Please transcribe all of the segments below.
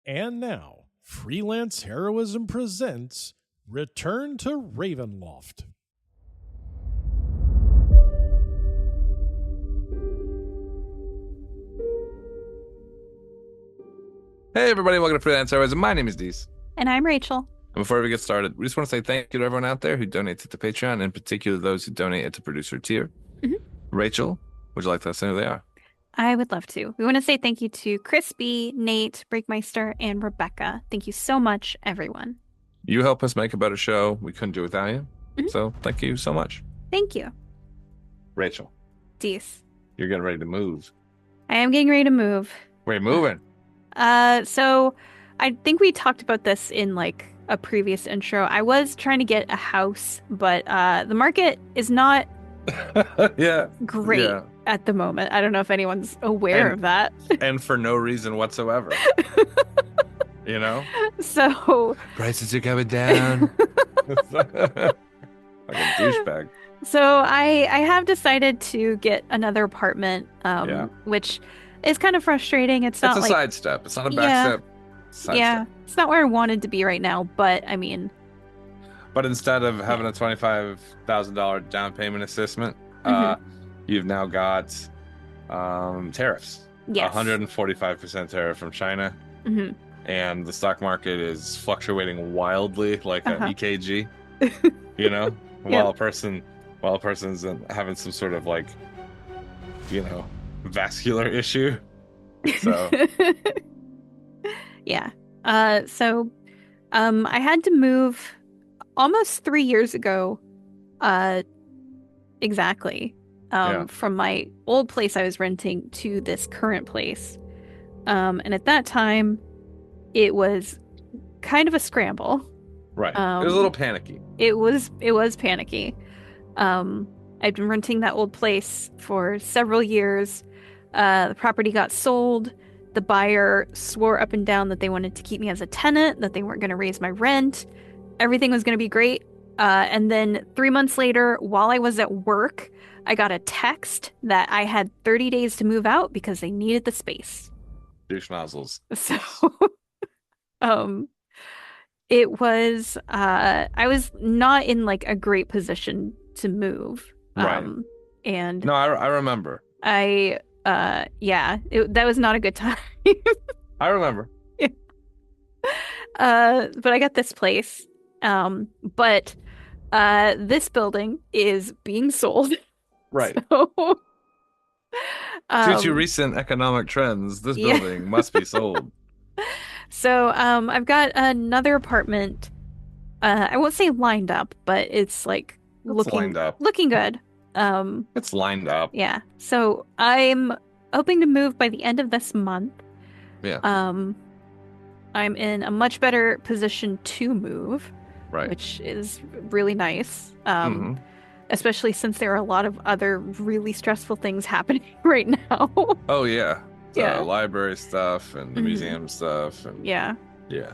And now, Freelance Heroism presents Return to Ravenloft. Hey everybody, welcome to Freelance Heroism. My name is Deece. And I'm Rachel. And before we get started, we just want to say thank you to everyone out there who donates it to Patreon, in particular those who donate it to producer tier. Mhm. Rachel, would you like to let us know who they are? I would love to. We want to say thank you to Crispy, Nate, Breakmeister, and Rebecca. Thank you so much, everyone. You help us make a better show. We couldn't do it without you. Mhm. So thank you so much. Thank you. Rachel, Deece. you're getting ready to move. I am getting ready to move. We're moving. So I think we talked about this in like a previous intro. I was trying to get a house, but the market is not Yeah. great Yeah. at the moment. I don't know if anyone's aware of that. And for no reason whatsoever. You know? So Prices are coming down. Like a douchebag. So I have decided to get another apartment, Yeah. which is kind of frustrating. It's not It's a like, sidestep. It's not a back yeah, step. Sidestep. yeah, it's not where I wanted to be right now. But I mean, But instead of having a $25,000 down payment assessment, mhm, you've now got tariffs. yes, 145% tariff from China, mhm, and the stock market is fluctuating wildly like an uh-huh. EKG. You know, Yep. while a person's having some sort of like, vascular issue. So Yeah. I had to move almost 3 years ago, uh, exactly, Yeah. from my old place I was renting to this current place. And at that time, it was kind of a scramble. right, it was a little panicky. It was panicky. I'd been renting that old place for several years. The property got sold. The buyer swore up and down that they wanted to keep me as a tenant, that they weren't going to raise my rent. Everything was going to be great. And then 3 months later, while I was at work, I got a text that I had 30 days to move out because they needed the space. Douche nozzles. So, um, I was not in like a great position to move. Right. And No, I remember. that was not a good time. I remember. But I got this place. But this building is being sold. Right. So, Due to recent economic trends, this yeah. building must be sold. So, I've got another apartment. I won't say lined up, but it's like lined up. looking good. It's lined up. Yeah. So I'm hoping to move by the end of this month. Yeah. I'm in a much better position to move, Right. which is really nice. Mhm. Especially since there are a lot of other really stressful things happening right now. Oh yeah. Yeah. Library stuff and the Mhm. museum stuff and Yeah. yeah.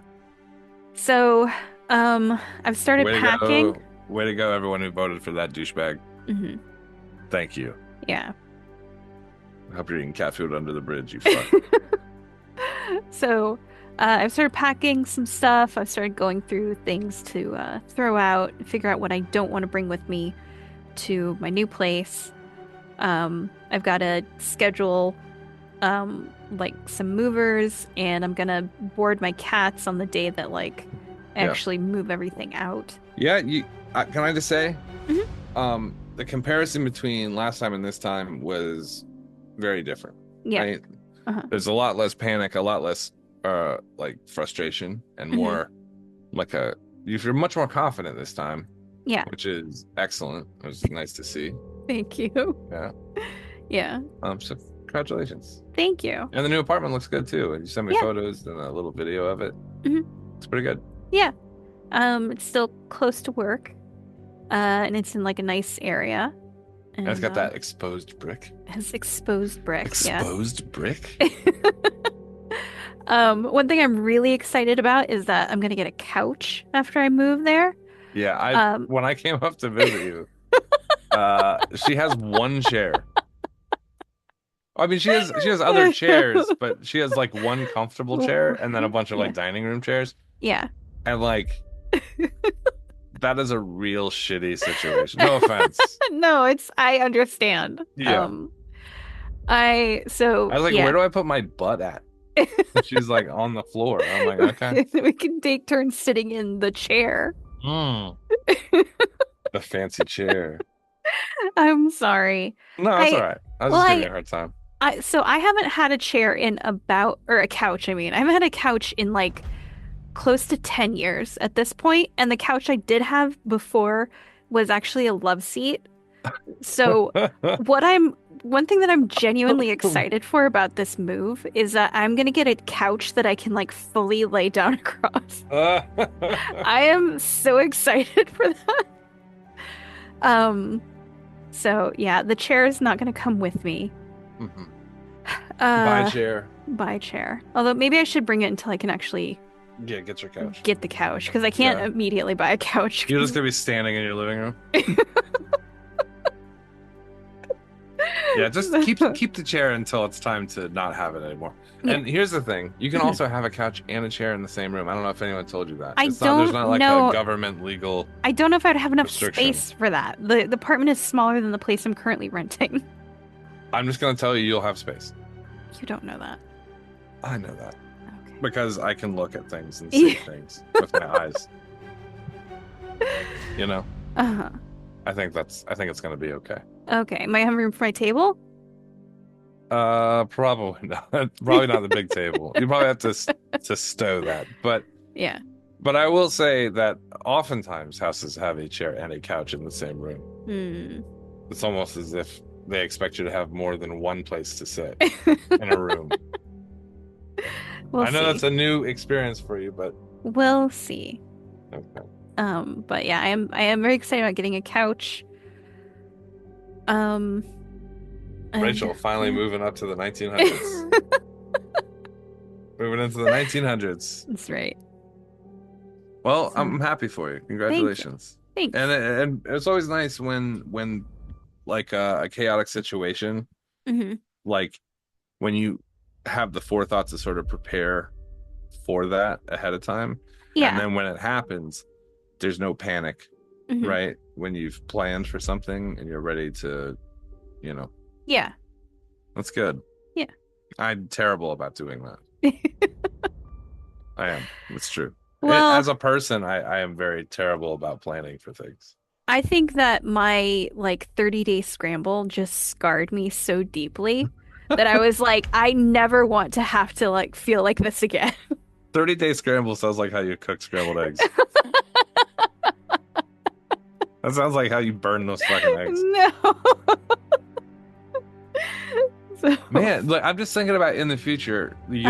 So, I've started Way to packing. go. Way to go, everyone who voted for that douchebag. Hmm. Thank you. Yeah. I hope you're eating cat food under the bridge, you fuck. So, I've started packing some stuff. I've started going through things to throw out, figure out what I don't want to bring with me to my new place. I've got to schedule like some movers, and I'm gonna board my cats on the day that like actually move everything out. Yeah, can I just say, Mhm. the comparison between last time and this time was very different. Yeah. Right? Uh-huh. There's a lot less panic, a lot less like frustration, and more like you're much more confident this time. Yeah. Which is excellent. It was nice to see. Thank you. Yeah. Yeah. So congratulations. Thank you. And the new apartment looks good too. And you sent me Yeah. photos and a little video of it. Mhm. It's pretty good. Yeah. It's still close to work. And it's in like a nice area. And it's got that exposed brick. It has exposed brick. Exposed brick? One thing I'm really excited about is that I'm gonna get a couch after I move there. Yeah, when I came up to visit you, she has one chair. I mean, she has other chairs, but she has like one comfortable chair and then a bunch of Yeah. like dining room chairs. Yeah. And like that is a real shitty situation. No offense. No, I understand. Yeah. I was like, where Yeah. do I put my butt at? And she's like on the floor. I'm like, okay. We can take turns sitting in the chair. Mm, the fancy chair. I'm sorry. No, that's all I right. I was well just giving you a hard time. I haven't had a chair in about or a couch, I mean. I haven't had a couch in like close to 10 years at this point, and the couch I did have before was actually a love seat. So one thing that I'm genuinely excited for about this move is that I'm gonna get a couch that I can like fully lay down across. I am so excited for that. So yeah, the chair is not gonna come with me. Mhm. Buy Uh, chair. Buy chair. Although maybe I should bring it until I can actually Yeah, get your couch. get the couch because I can't Yeah. immediately buy a couch. You're just gonna be standing in your living room. Yeah, just keep the chair until it's time to not have it anymore. Yeah. And here's the thing: you can also have a couch and a chair in the same room. I don't know if anyone told you that. There's don't not like know. a government legal. I don't know if I'd have enough restriction. space for that. The apartment is smaller than the place I'm currently renting. I'm just gonna tell you, you'll have space. You don't know that. I know that Okay. because I can look at things and see things with my eyes. You know, Uh-huh. I think it's gonna be okay. Okay. Might have room for my table? Probably not. Probably not the big table. You probably have to stow that. Yeah. But I will say that oftentimes houses have a chair and a couch in the same room. Hmm. It's almost as if they expect you to have more than one place to sit in a room. We'll I know see. that's a new experience for you, but We'll see. okay. But yeah, I am very excited about getting a couch. And- Rachel finally moving up to the 1900s. Moving into the 1900s. That's right. Well, So- I'm happy for you. Congratulations. Thanks. And it's always nice when like a chaotic situation, Hmm. like when you have the forethought to sort of prepare for that ahead of time. Yeah. And then when it happens, there's no panic, Mhm. right? When you've planned for something and you're ready to, Yeah. that's good. Yeah. I'm terrible about doing that. I am. It's true. Well, As a person, I am very terrible about planning for things. I think that my like 30-day scramble just scarred me so deeply that I was like, I never want to have to like feel like this again. 30-day scramble sounds like how you cook scrambled eggs. That sounds like how you burn those fucking eggs. No. So, Man, look, I'm just thinking about in the future, you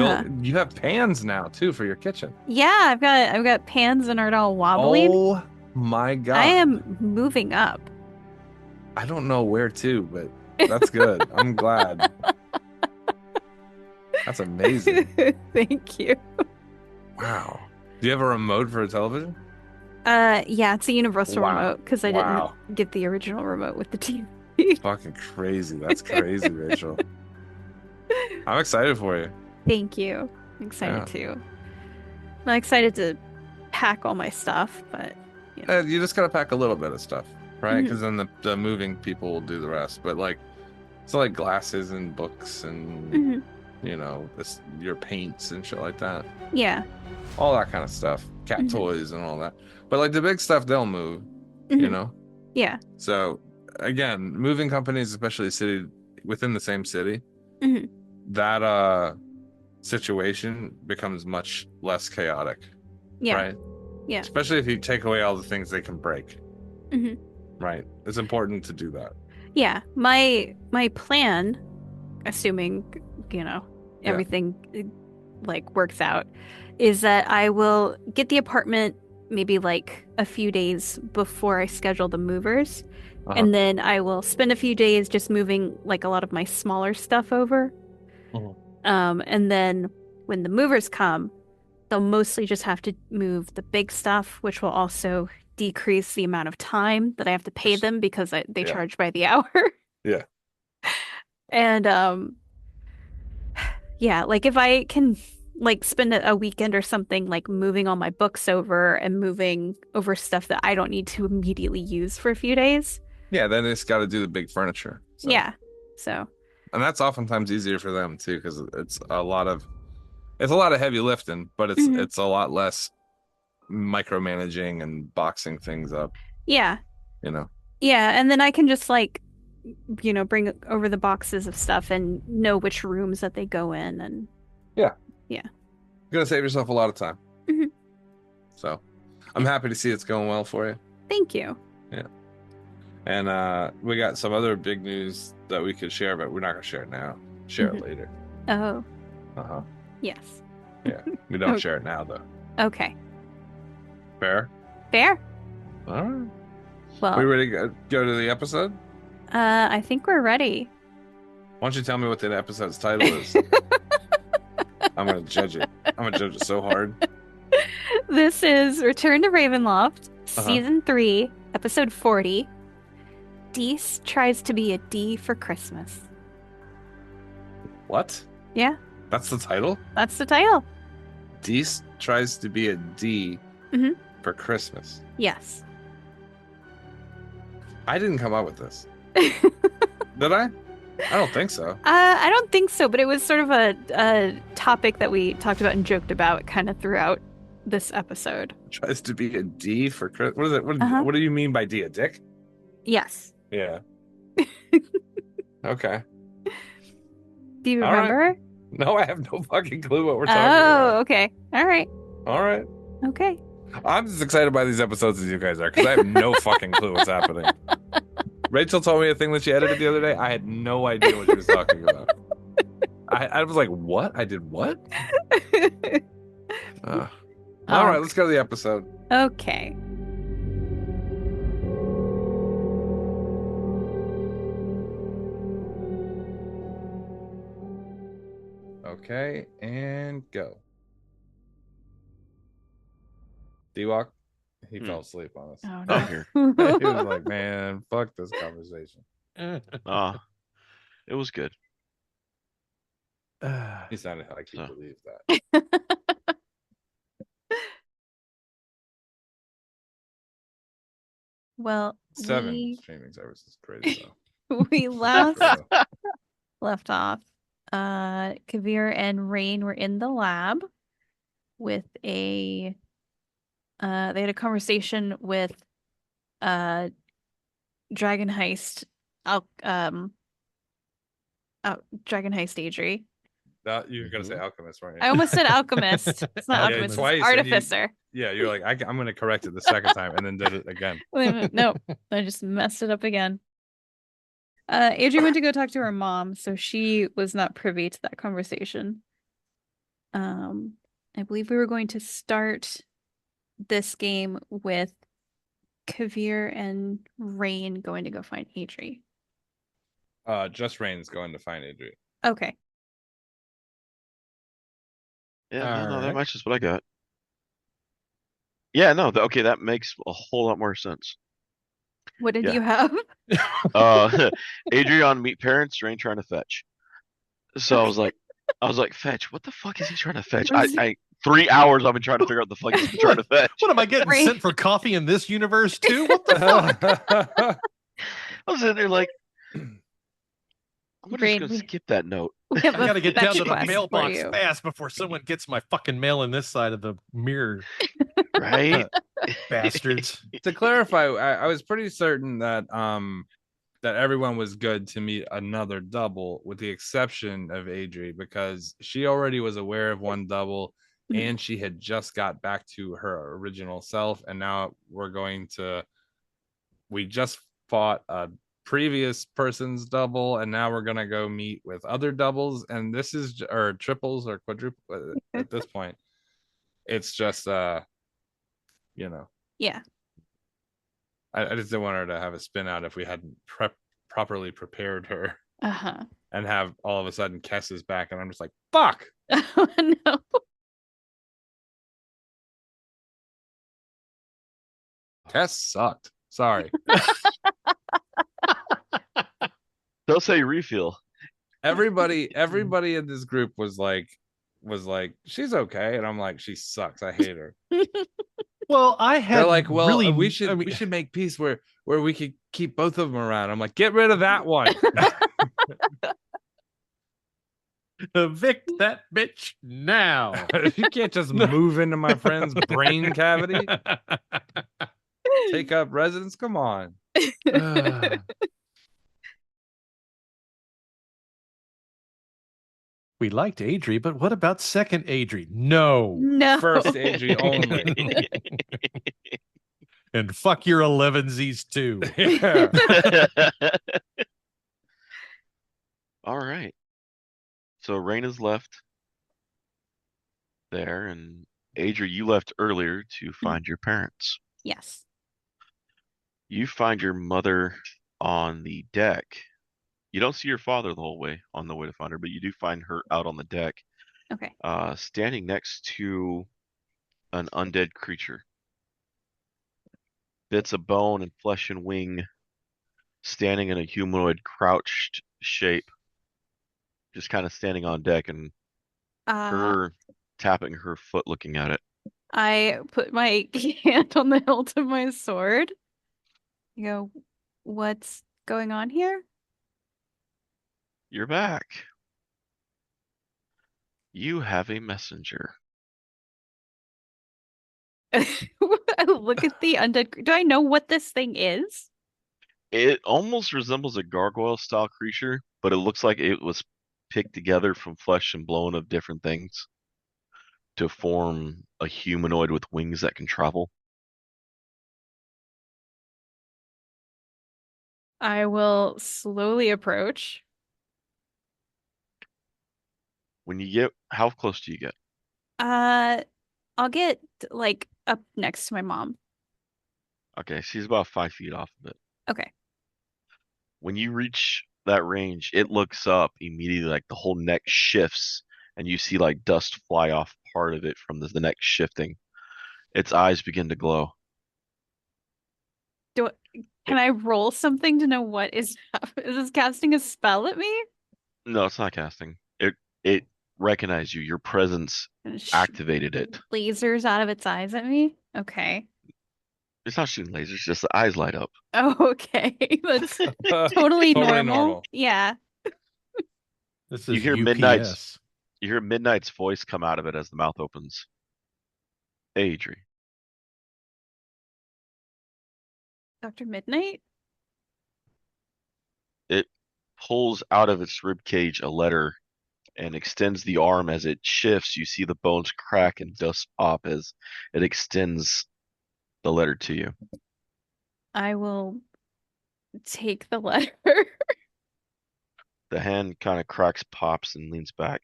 have pans now too for your kitchen. yeah, I've got pans and are all wobbly. Oh my God. I am moving up. I don't know where to, but that's good. I'm glad. That's amazing. Thank you. Wow. Do you have a remote for a television? Yeah, it's a universal Wow. remote because I Wow. didn't get the original remote with the TV. Fucking crazy. That's crazy, Rachel. I'm excited for you. Thank you. I'm excited too. I'm excited to pack all my stuff, but You just gotta pack a little bit of stuff, right? Mhm. Because then the moving people will do the rest. But like, so like glasses and books and Mhm. your paints and shit like that, yeah. all that kind of stuff, cat Mhm. toys and all that. But like the big stuff, they'll move, you Mhm. know. Yeah. So again, moving companies, especially within the same city, Mhm. that situation becomes much less chaotic, Yeah. right? Yeah. Especially if you take away all the things they can break, Mhm. right? It's important to do that. Yeah. My plan, assuming, everything like works out, is that I will get the apartment maybe like a few days before I schedule the movers. Uh-huh. And then I will spend a few days just moving like a lot of my smaller stuff over. Mhm. And then when the movers come, they'll mostly just have to move the big stuff, which will also decrease the amount of time that I have to pay them because they Yeah. charge by the hour. Yeah. And Yeah, like if I can like spend a weekend or something like moving all my books over and moving over stuff that I don't need to immediately use for a few days. Yeah, then it's got to do the big furniture. So. Yeah. So, And that's oftentimes easier for them too, because it's a lot of heavy lifting, but mhm. it's a lot less micromanaging and boxing things up, Yeah. you know. Yeah, and then I can just like bring over the boxes of stuff and know which rooms that they go in and Yeah. yeah. You're gonna save yourself a lot of time. Mhm. So I'm happy to see it's going well for you. Thank you. Yeah. And we got some other big news that we could share, but we're not gonna share it now. Share it later. Oh, Uh-huh. yes. Yeah. We don't Okay. share it now though. Okay. Fair? Fair. All right. Well, We ready to go to the episode? I think we're ready. Why don't you tell me what the episode's title is? I'm gonna judge it. I'm gonna judge it so hard. This is Return to Ravenloft, Uh-huh. Season 3, Episode 40. Deece tries to be a D for Christmas. What? Yeah, That's the title? that's the title. Deece tries to be a D Mhm. for Christmas. Yes. I didn't come up with this. Did I? I don't think so. I don't think so, but it was sort of a topic that we talked about and joked about kind of throughout this episode. Tries to be a D for Christmas. What is it? Uh-huh. What do you mean by D? A dick? Yes. Yeah. Okay. Do you All right. remember? No, I have no fucking clue what we're talking Oh, about. okay. All right. All right. Okay. I'm as excited by these episodes as you guys are because I have no fucking clue what's happening. Rachel told me a thing that she edited the other day. I had no idea what she was talking about. I was like, what? I did what? All right, let's go to the episode. Okay. Okay, and go. D-Walk, he fell asleep on us. Oh, Oh, no. here. He was like, man, fuck this conversation. It was good. He sounded like he So. believed that. Well, 7 streaming services crazy though. we last For real. left off. Kaeviir and Rain were in the lab with they had a conversation with Dragon Heist Dragon Heist Adrie. You were gonna say alchemist, weren't you? I almost said alchemist. It's not Yeah, alchemist, twice, it's and artificer. Yeah, you're like, I'm gonna correct it the second time, and then did it again. Wait a minute. Nope. I just messed it up again. Adrie went to go talk to her mom, so she was not privy to that conversation. I believe we were going to start this game with Kaeviir and Rain going to go find Adrie. Just Rain's going to find Adrie. Okay. Yeah, no, that Alright. matches what I got. Yeah, no, okay, that makes a whole lot more sense. What did Yeah. you have? Adrie on meet parents, Rain trying to fetch. So I was like, fetch, what the fuck is he trying to fetch? Was I 3 hours I've been trying to figure out the fuck he's trying to fetch. What am I getting Right. sent for coffee in this universe too? What the fuck? I was in there like, I'm just Rain, gonna we- skip that note. We have I gotta get down fetch to the quest for mailbox you. fast before someone gets my fucking mail in this side of the mirror. Right? Bastards. To clarify, I was pretty certain that that everyone was good to meet another double, with the exception of Adrie, because she already was aware of one double, Mhm. and she had just got back to her original self, and now we just fought a previous person's double, and now we're gonna go meet with other doubles, and this is or triples or quadruple at this point. It's just Yeah. I just didn't want her to have a spin out if we hadn't properly prepared her, Uh-huh. and have all of a sudden Kess is back, and I'm just like, fuck. Oh no. Kess sucked. Sorry. They'll say refill. everybody in this group was like, she's okay, and I'm like, she sucks. I hate her. Well, I had They're like, well, really. we should make peace where we could keep both of them around. I'm like, get rid of that one. Evict that bitch now. You can't just move into my friend's brain cavity, take up residence. Come on. We liked Adrie, but what about second Adrie? No. No. First Adrie only. And fuck your 11sies too. Yeah. All right. So Raina's left there, and Adri, you left earlier to find your parents. Yes. You find your mother on the deck. You don't see your father the whole way on the way to find her, but you do find her out on the deck, Okay. standing next to an undead creature. Bits of bone and flesh and wing, standing in a humanoid crouched shape, just kind of standing on deck, and her tapping her foot looking at it. I put my hand on the hilt of my sword. You go, what's going on here? You're back. You have a messenger. I look at the undead. Do I know what this thing is? It almost resembles a gargoyle style creature, but it looks like it was picked together from flesh and bone of different things to form a humanoid with wings that can travel. I will slowly approach. When you get, how close do you get? I'll get like up next to my mom. Okay, she's about 5 feet off of it. Okay. When you reach that range, it looks up immediately, like the whole neck shifts, and you see like dust fly off part of it from the neck shifting. Its eyes begin to glow. Can I roll something to know what is this casting a spell at me? No, it's not casting. It recognized you. Your presence And activated it. lasers out of its eyes at me? Okay. It's not shooting lasers, just the eyes light up. Oh, okay. That's totally Totally normal. normal. Yeah. This You is hear UPS. Midnight's You hear Midnight's voice come out of it as the mouth opens. Hey, Adri. Dr. Midnight? It pulls out of its rib cage a letter and extends the arm. As it shifts, you see the bones crack and dust pop as it extends the letter to you. I will take the letter. The hand kind of cracks, pops, and leans back.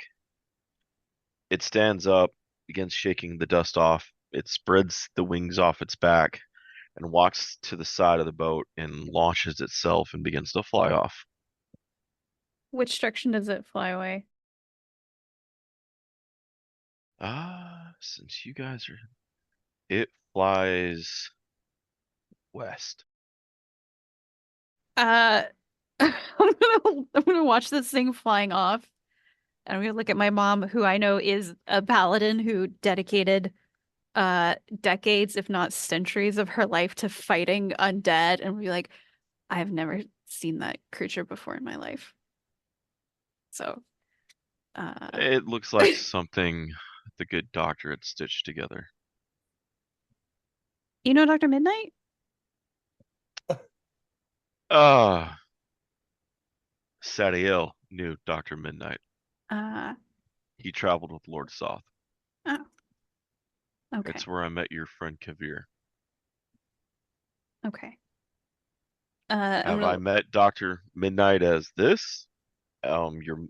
It stands up, begins shaking the dust off. It spreads the wings off its back and walks to the side of the boat and launches itself and begins to fly off. Which direction does it fly away? Since you guys are, it flies west. I'm gonna watch this thing flying off. And I'm gonna look at my mom, who I know is a paladin who dedicated decades, if not centuries, of her life to fighting undead, and be like, I've never seen that creature before in my life. So It looks like something the good doctor had stitched together. you know Dr. Midnight? Sadiel knew Dr. Midnight. Uh He traveled with Lord Soth. oh. Okay. It's where I met your friend Kaeviir. Okay. Have I met Dr. Midnight as this? You're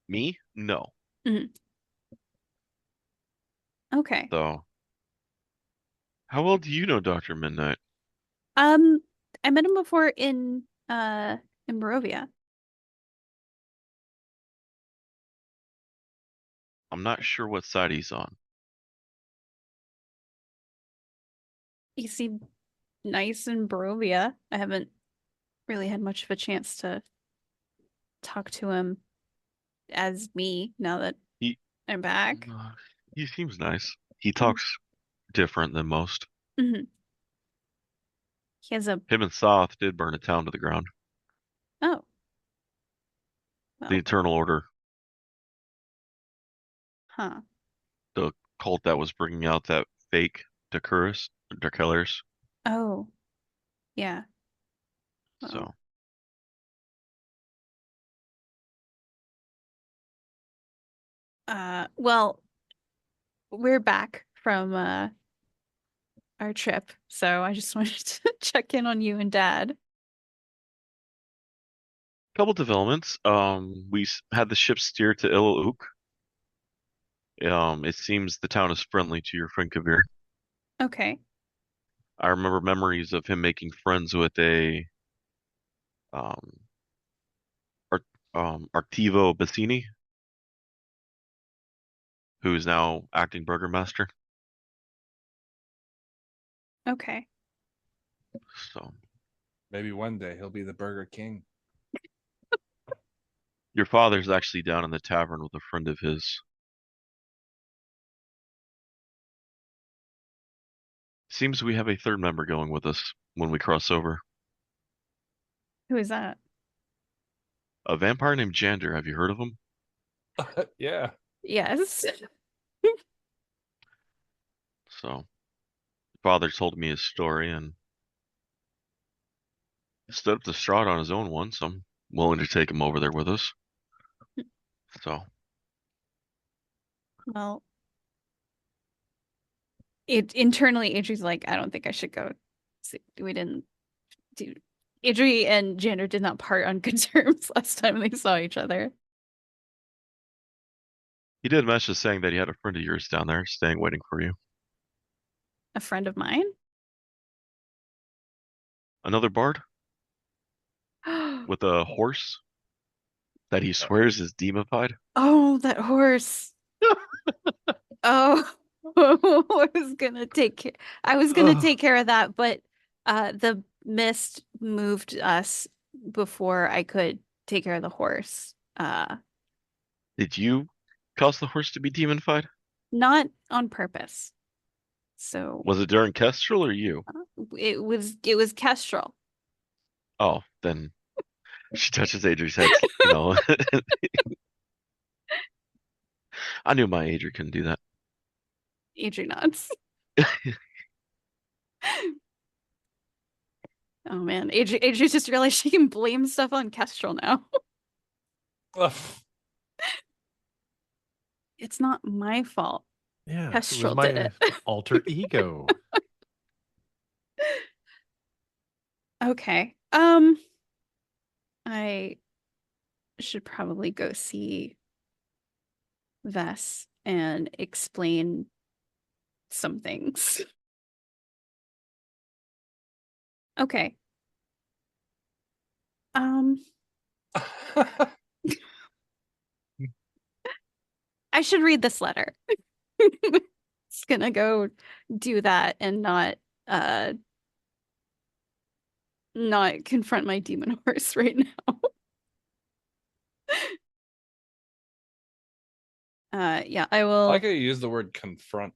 me? No. Mhm. Okay. So, how well do you know Dr. Midnight? I met him before in Barovia. I'm not sure what side he's on. He seemed nice in Barovia. I haven't really had much of a chance to talk to him as me now that He I'm back. he seems nice. He talks different than most. Hmm. He has a Him and Soth did burn a town to the ground. oh The well, Eternal Order, huh. the cult that was bringing out that fake Dakelers. Oh yeah. Well, So well, we're back from our trip, so I just wanted to check in on you and Dad. couple developments. We had the ship steer to Iluk. It seems the town is friendly to your friend Kaeviir. Okay. I remember memories of him making friends with a um, Art, Artivo Bassini, who is now acting burgermaster. Okay. So Maybe one day he'll be the Burger King. your father's actually down in the tavern with a friend of his. Seems we have a third member going with us when we cross over. Who is that? A vampire named Jander. Have you heard of him? Yeah. Yes. So father told me his story and stood up to Strahd on his own once. I'm willing to take him over there with us. So Well, it internally, Adrie's like, I don't think I should go. We didn't do. Adrie and Jander did not part on good terms last time they saw each other. he did message saying that he had a friend of yours down there staying waiting for you. A friend of mine. Another bard with a horse that he swears is demonified. Oh, that horse. Oh, I was gonna take care. I was gonna Ugh. take care of that, but the mist moved us before I could take care of the horse. Did you cause the horse to be demonified? Not on purpose. So Was it during Kestrel or you? it was Kestrel. Oh, then she touches Adrie's head. You know, I knew my Adrie couldn't do that. Adrie nods. Oh man, Adrie's just realized she can blame stuff on Kestrel now. It's not my fault. Yeah, it was Kestrel did my it. alter ego. Okay. I should probably go see Vess and explain some things. Okay. I should read this letter. It's gonna go do that and not confront my demon horse right now. Yeah, I I will. like how you use the word confront.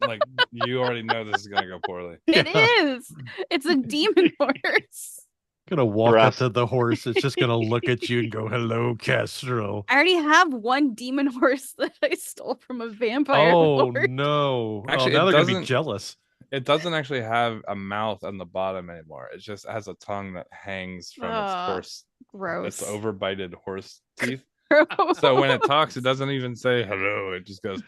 Like you already know this is gonna go poorly. It Yeah. is. It's a demon horse. Gonna walk up Grass. to the horse. It's just gonna look at you and go, "Hello, Kestrel." I already have one demon horse that I stole from a vampire Oh lord. no! Actually, now it they're gonna be doesn't- jealous. It doesn't actually have a mouth on the bottom anymore. It just has a tongue that hangs from its horse, Gross. its overbited horse teeth. Gross. So when it talks, it doesn't even say hello. It just goes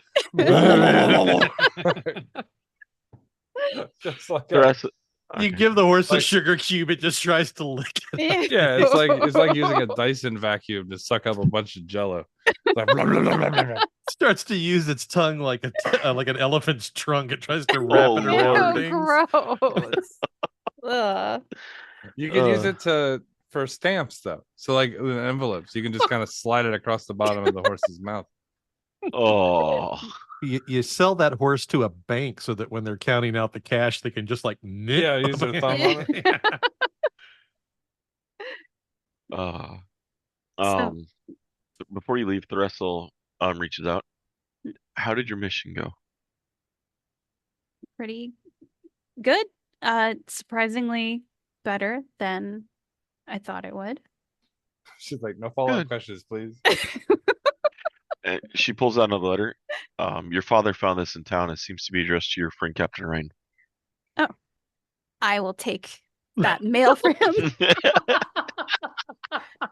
just like a, Grass. You Okay. give the horse a Like- sugar cube, it just tries to lick it. yeah. It's like using a Dyson vacuum to suck up a bunch of Jello. It's like blah, blah, blah, blah, blah, blah. Starts to use its tongue like like an elephant's trunk. It tries to wrap it around Ew, things. gross. Ugh. You could use Ugh. it for stamps though. So like in envelopes, you can just kind of slide it across the bottom of the horse's mouth. Oh, You sell that horse to a bank so that when they're counting out the cash, they can just like nip. Yeah, use their thumb on it. Yeah. uh, So- um, before you leave, Thressel reaches out. How did your mission go? Pretty good. Surprisingly better than I thought it would. She's like, no follow-up Good. questions, please. And she pulls out another letter. Your father found this in town. It seems to be addressed to your friend Captain Rain. I will take that mail for him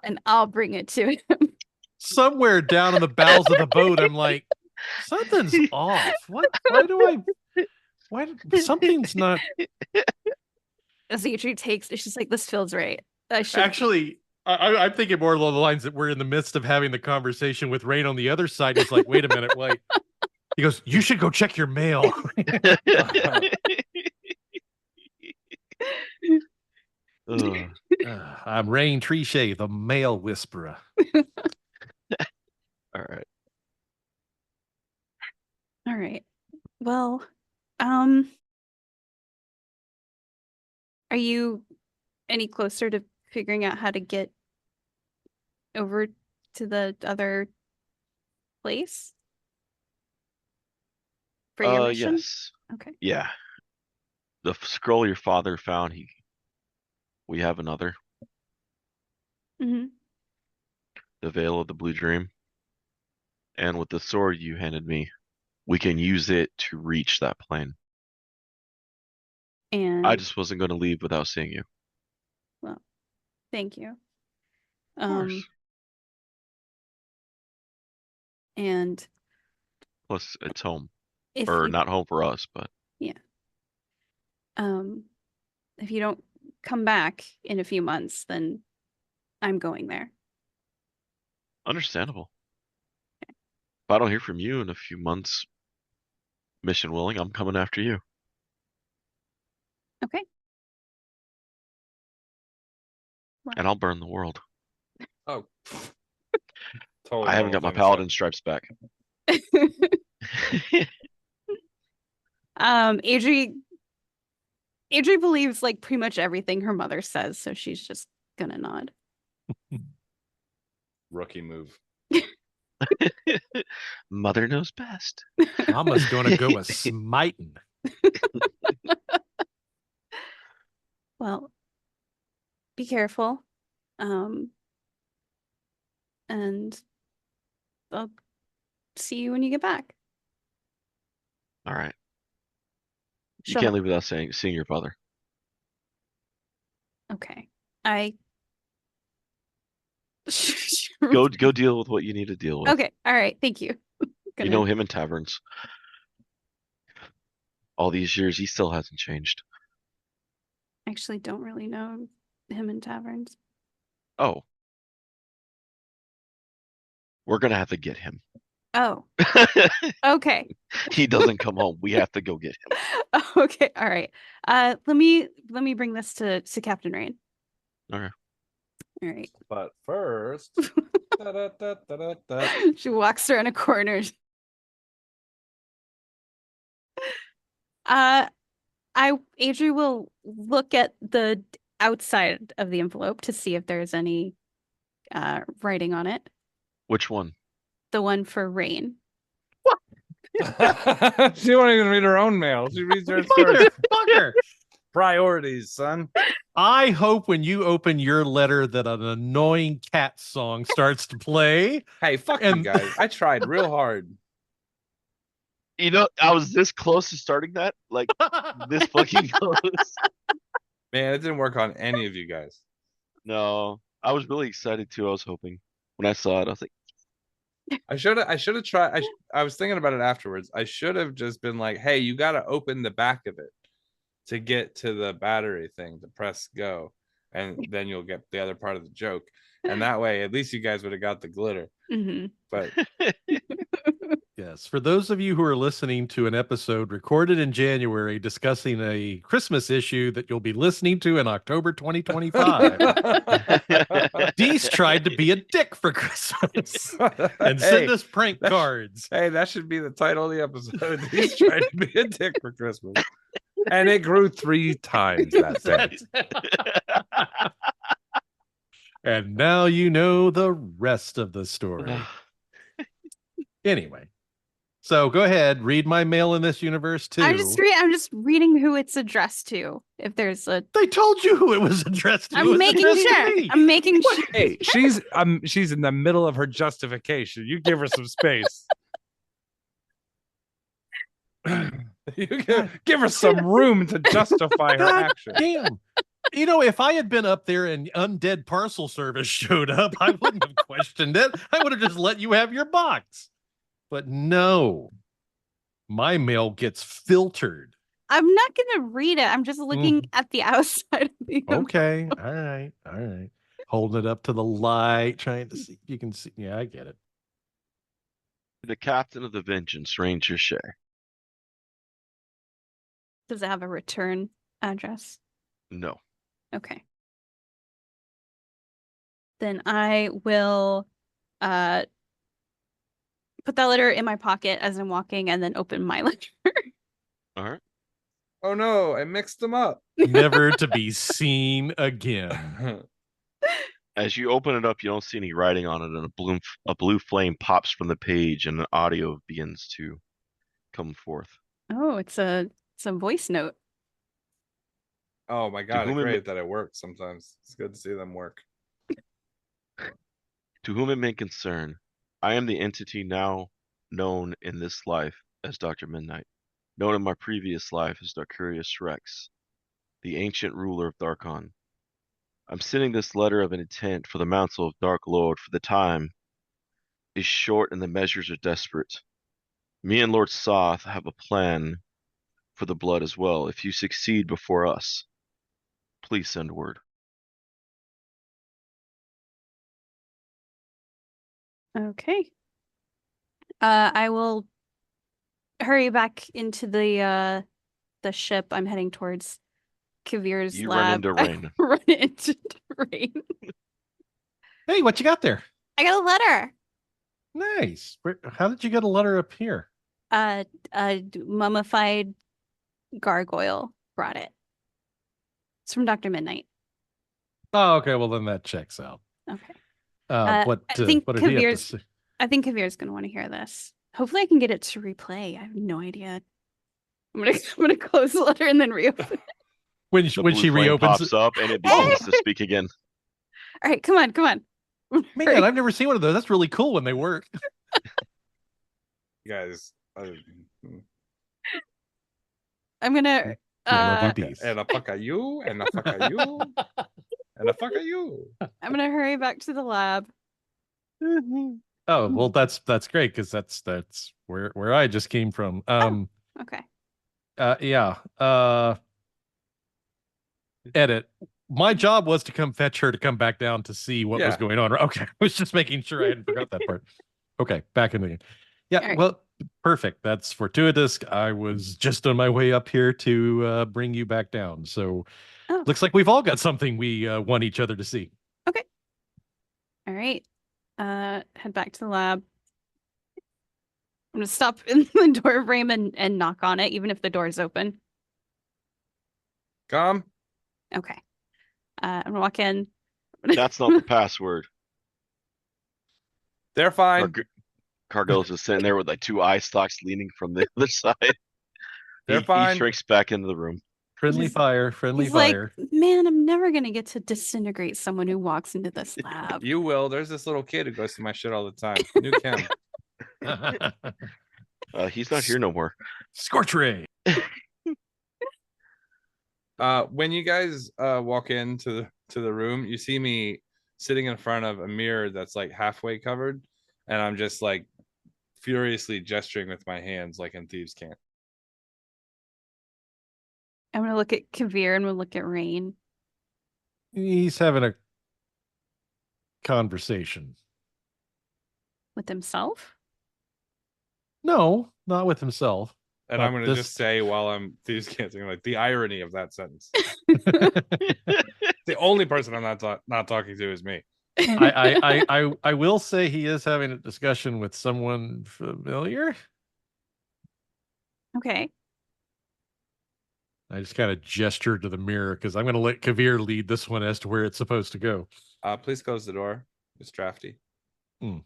and I'll bring it to him. Somewhere down in the bowels of the boat, I'm like, something's off. What? Something's not. As Adrie takes, she's like, this feels right. I should Actually, I'm thinking more along the lines that we're in the midst of having the conversation with Rain on the other side. He's like, wait a minute, wait. He goes, you should go check your mail. I'm Rain Trichet, the mail whisperer. All right. All right. Well, are you any closer to figuring out how to get over to the other place? For your mission? Yes. Okay. Yeah. The scroll your father found, we have another. Mm-hmm. The Veil of the Blue Dream. And with the sword you handed me, we can use it to reach that plane. And I just wasn't going to leave without seeing you. well, thank you. Of course. And Plus, it's home. if Or you, not home for us, but if you don't come back in a few months, then I'm going there. understandable. If I don't hear from you in a few months, mission willing, I'm coming after you. Okay. And I'll burn the world. Oh. Totally I haven't got my normal thing paladin to stripes back. Adrie believes like pretty much everything her mother says, so she's just gonna nod. say. Rookie move. Mother knows best. Mama's gonna go a smiting. Well, be careful. And I'll see you when you get back. All right. You Shut can't up. leave without seeing your father. Okay. Go deal with what you need to deal with. Okay. All right. Thank you. You know him in taverns. All these years, he still hasn't changed. Actually don't really know him in taverns. Oh. We're gonna have to get him. Oh. Okay. He doesn't come home. We have to go get him. Okay. All right. Let me bring this to Captain Rain. Okay. All right. But first, She walks around a corner. Adrie will look at the outside of the envelope to see if there's any writing on it. Which one? The one for Rain. she won't even read her own mail. She reads hers first. Motherfucker! Priorities, son. I hope when you open your letter that an annoying cat song starts to play. Hey, fuck you guys. I tried real hard. You know, I was this close to starting that. Like, this fucking close. Man, it didn't work on any of you guys. No. I was really excited too. I was hoping. When I saw it, I was like, I should have tried. I was thinking about it afterwards. I should have just been like, hey, you got to open the back of it to get to the battery thing to press go. And then you'll get the other part of the joke. And that way, at least you guys would have got the glitter. Mm-hmm. But yes, for those of you who are listening to an episode recorded in January discussing a Christmas issue that you'll be listening to in October 2025, Deece tried to be a dick for Christmas and send us prank cards. Hey, that should be the title of the episode. He's trying to be a dick for Christmas. And it grew 3 times that day. And now you know the rest of the story. Anyway, so go ahead, read my mail in this universe too. I'm just reading who it's addressed to. If there's a, They told you who it was addressed to. It I'm was making addressed to sure. me. I'm making sure. Hey, she's in the middle of her justification. You give her some space. You give her some room to justify her God action. damn. You know, if I had been up there and Undead Parcel Service showed up, I wouldn't have questioned it. I would have just let you have your box. But no, my mail gets filtered. I'm not gonna read it. I'm just looking at the outside of the Okay. All right. Holding it up to the light, trying to see. You can see. Yeah, I get it. The captain of the Vengeance, Ranger Share. Does it have a return address? No. Okay. Then I will put that letter in my pocket as I'm walking and then open my letter. All right. Oh no, I mixed them up. Never to be seen again. As you open it up, you don't see any writing on it, and a blue flame pops from the page, and an audio begins to come forth. Oh, it's a voice note. Oh my god, whom it great that it works sometimes. It's good to see them work. To whom it may concern, I am the entity now known in this life as Dr. Midnight, known in my previous life as Darkurius Rex, the ancient ruler of Darkon. I'm sending this letter of intent for the Council of Dark Lord, for the time is short and the measures are desperate. Me and Lord Soth have a plan for the blood as well. If you succeed before us, please send word. Okay. I will hurry back into the ship. I'm heading towards Kaeviir's You lab. run into Rain. Run into Rain. Hey, what you got there? I got a letter. Nice. How did you get a letter up here? A mummified gargoyle brought it. It's from Dr. Midnight. Oh, okay. Well, then that checks out. Okay. What I think what did he have to Kaeviir's say? I think Kaeviir's gonna want to hear this. Hopefully I can get it to replay. I have no idea. I'm gonna close the letter and then reopen it. When The she blue flame reopens pops it. up and it begins to speak again. All right, come on. Man, I've never seen one of those. That's really cool when they work. You guys. I'm gonna love you, Deece. And a fuck are you, and a fuck are you, and a fuck are you. I'm gonna hurry back to the lab. Oh, well, that's great because that's where I just came from. Okay. Yeah. Edit. My job was to come fetch her to come back down to see what was Yeah. going on. Okay, I was just making sure I hadn't forgot that part. Okay, back in the game. Yeah, All right. well, perfect. That's fortuitous. I was just on my way up here to bring you back down. So Oh. looks like we've all got something we want each other to see. Okay. All right. Head back to the lab. I'm gonna stop in the door frame and knock on it, even if the door is open. Come. Okay. I'm gonna walk in. That's not the password. They're fine. Cargill's just sitting there with like two eye stalks leaning from the other side. They're He fine. shrinks back into the room. Friendly He's- fire, friendly He's fire. like, man, I'm never gonna get to disintegrate someone who walks into this lab. You will. There's this little kid who goes through my shit all the time. Nuke him. He's not here no more. Scorch ray. When you guys walk into the room, you see me sitting in front of a mirror that's like halfway covered, and I'm just like furiously gesturing with my hands like in Thieves' Camp. I'm gonna look at Kaeviir and we'll look at Rain. He's having a conversation. With himself? No, not with himself. And But I'm gonna just say while I'm Thieves' Camping, like the irony of that sentence. The only person I'm not talking to is me. I will say he is having a discussion with someone familiar. Okay. I just kind of gestured to the mirror because I'm going to let Kaeviir lead this one as to where it's supposed to go. Please close the door. It's drafty. Hmm.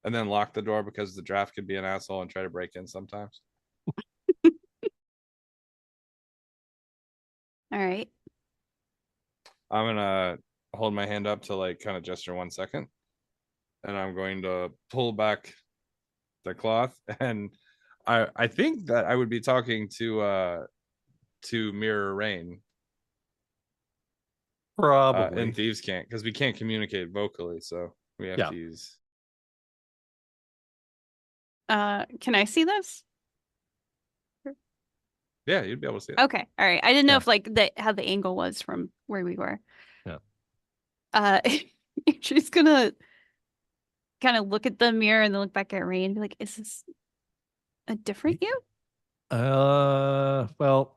And then lock the door because the draft could be an asshole and try to break in sometimes. All right. I'm gonna hold my hand up to like kind of gesture 1 second, and I'm going to pull back the cloth, and I think that I would be talking to Mirror Rain. Probably. And Thieves can't because we can't communicate vocally, so we have to use. Can I see this? Yeah, you'd be able to see it. Okay. All right. I didn't know Yeah. if like how the angle was from where we were. Yeah. She's gonna kind of look at the mirror and then look back at Rain and be like, "Is this a different you?" Well,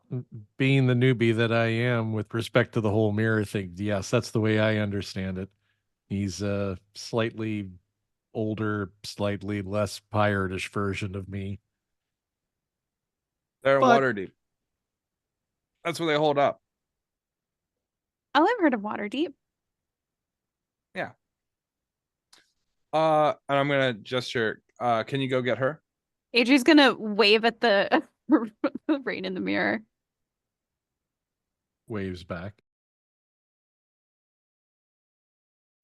being the newbie that I am with respect to the whole mirror thing, yes, that's the way I understand it. He's a slightly older, slightly less piratish version of me. They're But- water deep. That's what they hold up. Oh, I've heard of Waterdeep. Yeah. And I'm gonna gesture. Can you go get her? Adrie's gonna wave at the Rain in the mirror. Waves back.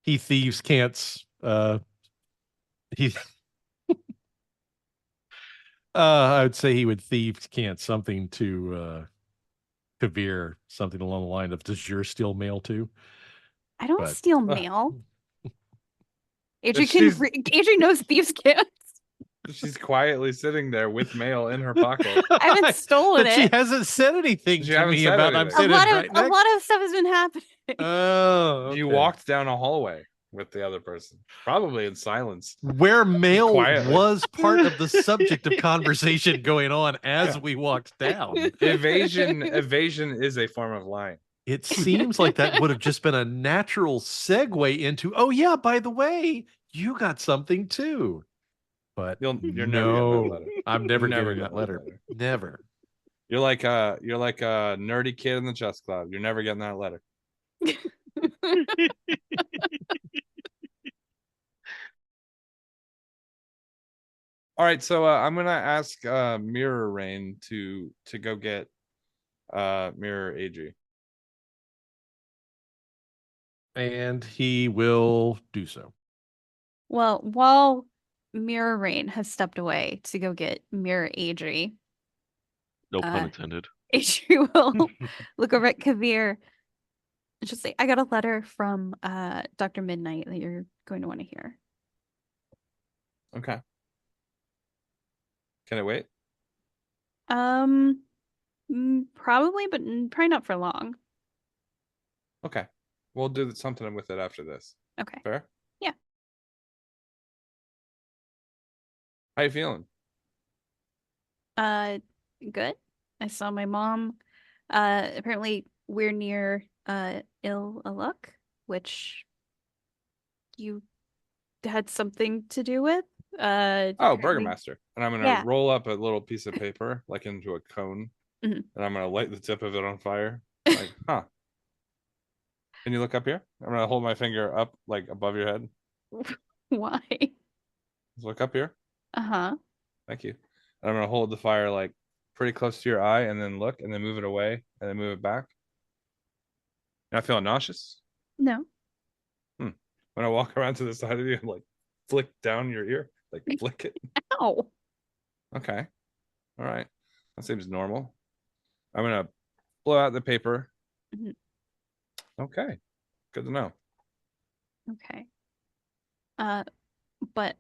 He thieves can't he I would say he would thieves can't something to Kaeviir, something along the line of does yours steal mail too? I don't But- steal mail. Adrie She's- Adrie knows thieves can't. She's quietly sitting there with mail in her pocket. I haven't stolen But she it. hasn't said anything She to haven't me said about I'm anything. sitting right A next. lot of stuff has been happening. Oh, You okay. walked down a hallway with the other person, probably in silence. Where mail Quietly. was part of the subject of conversation going on as we walked down. Evasion is a form of lying. It seems like that would have just been a natural segue into, oh yeah, by the way, you got something too. But You're no, never getting that letter. I'm never Never getting that letter. Never. You're like a nerdy kid in the chess club. You're never getting that letter. All right, so I'm gonna ask Mirror Rain to go get Mirror Adrie. And he will do so. Well, while Mirror Rain has stepped away to go get Mirror Adrie, No pun intended. Adrie will look over at Kaeviir and just say, "I got a letter from Dr. Midnight that you're going to want to hear." Okay. Can I wait? Probably, but probably not for long. Okay. We'll do something with it after this. Okay. Fair? Yeah. How you feeling? Good. I saw my mom. Apparently we're near ill a luck, which you had something to do with. Oh, apparently- Burgermaster. And I'm gonna Yeah. roll up a little piece of paper like into a cone, Mhm. and I'm gonna light the tip of it on fire. Like, huh? Can you look up here? I'm gonna hold my finger up like above your head. Why? Just look up here. Uh-huh. Thank you. And I'm gonna hold the fire like pretty close to your eye, and then look, and then move it away, and then move it back. You're not feeling nauseous? No. When I walk around to the side of you and like flick down your ear, like flick it. Ow. Okay. All right. That seems normal. I'm gonna blow out the paper. Mhm. Okay. Good to know. Okay. But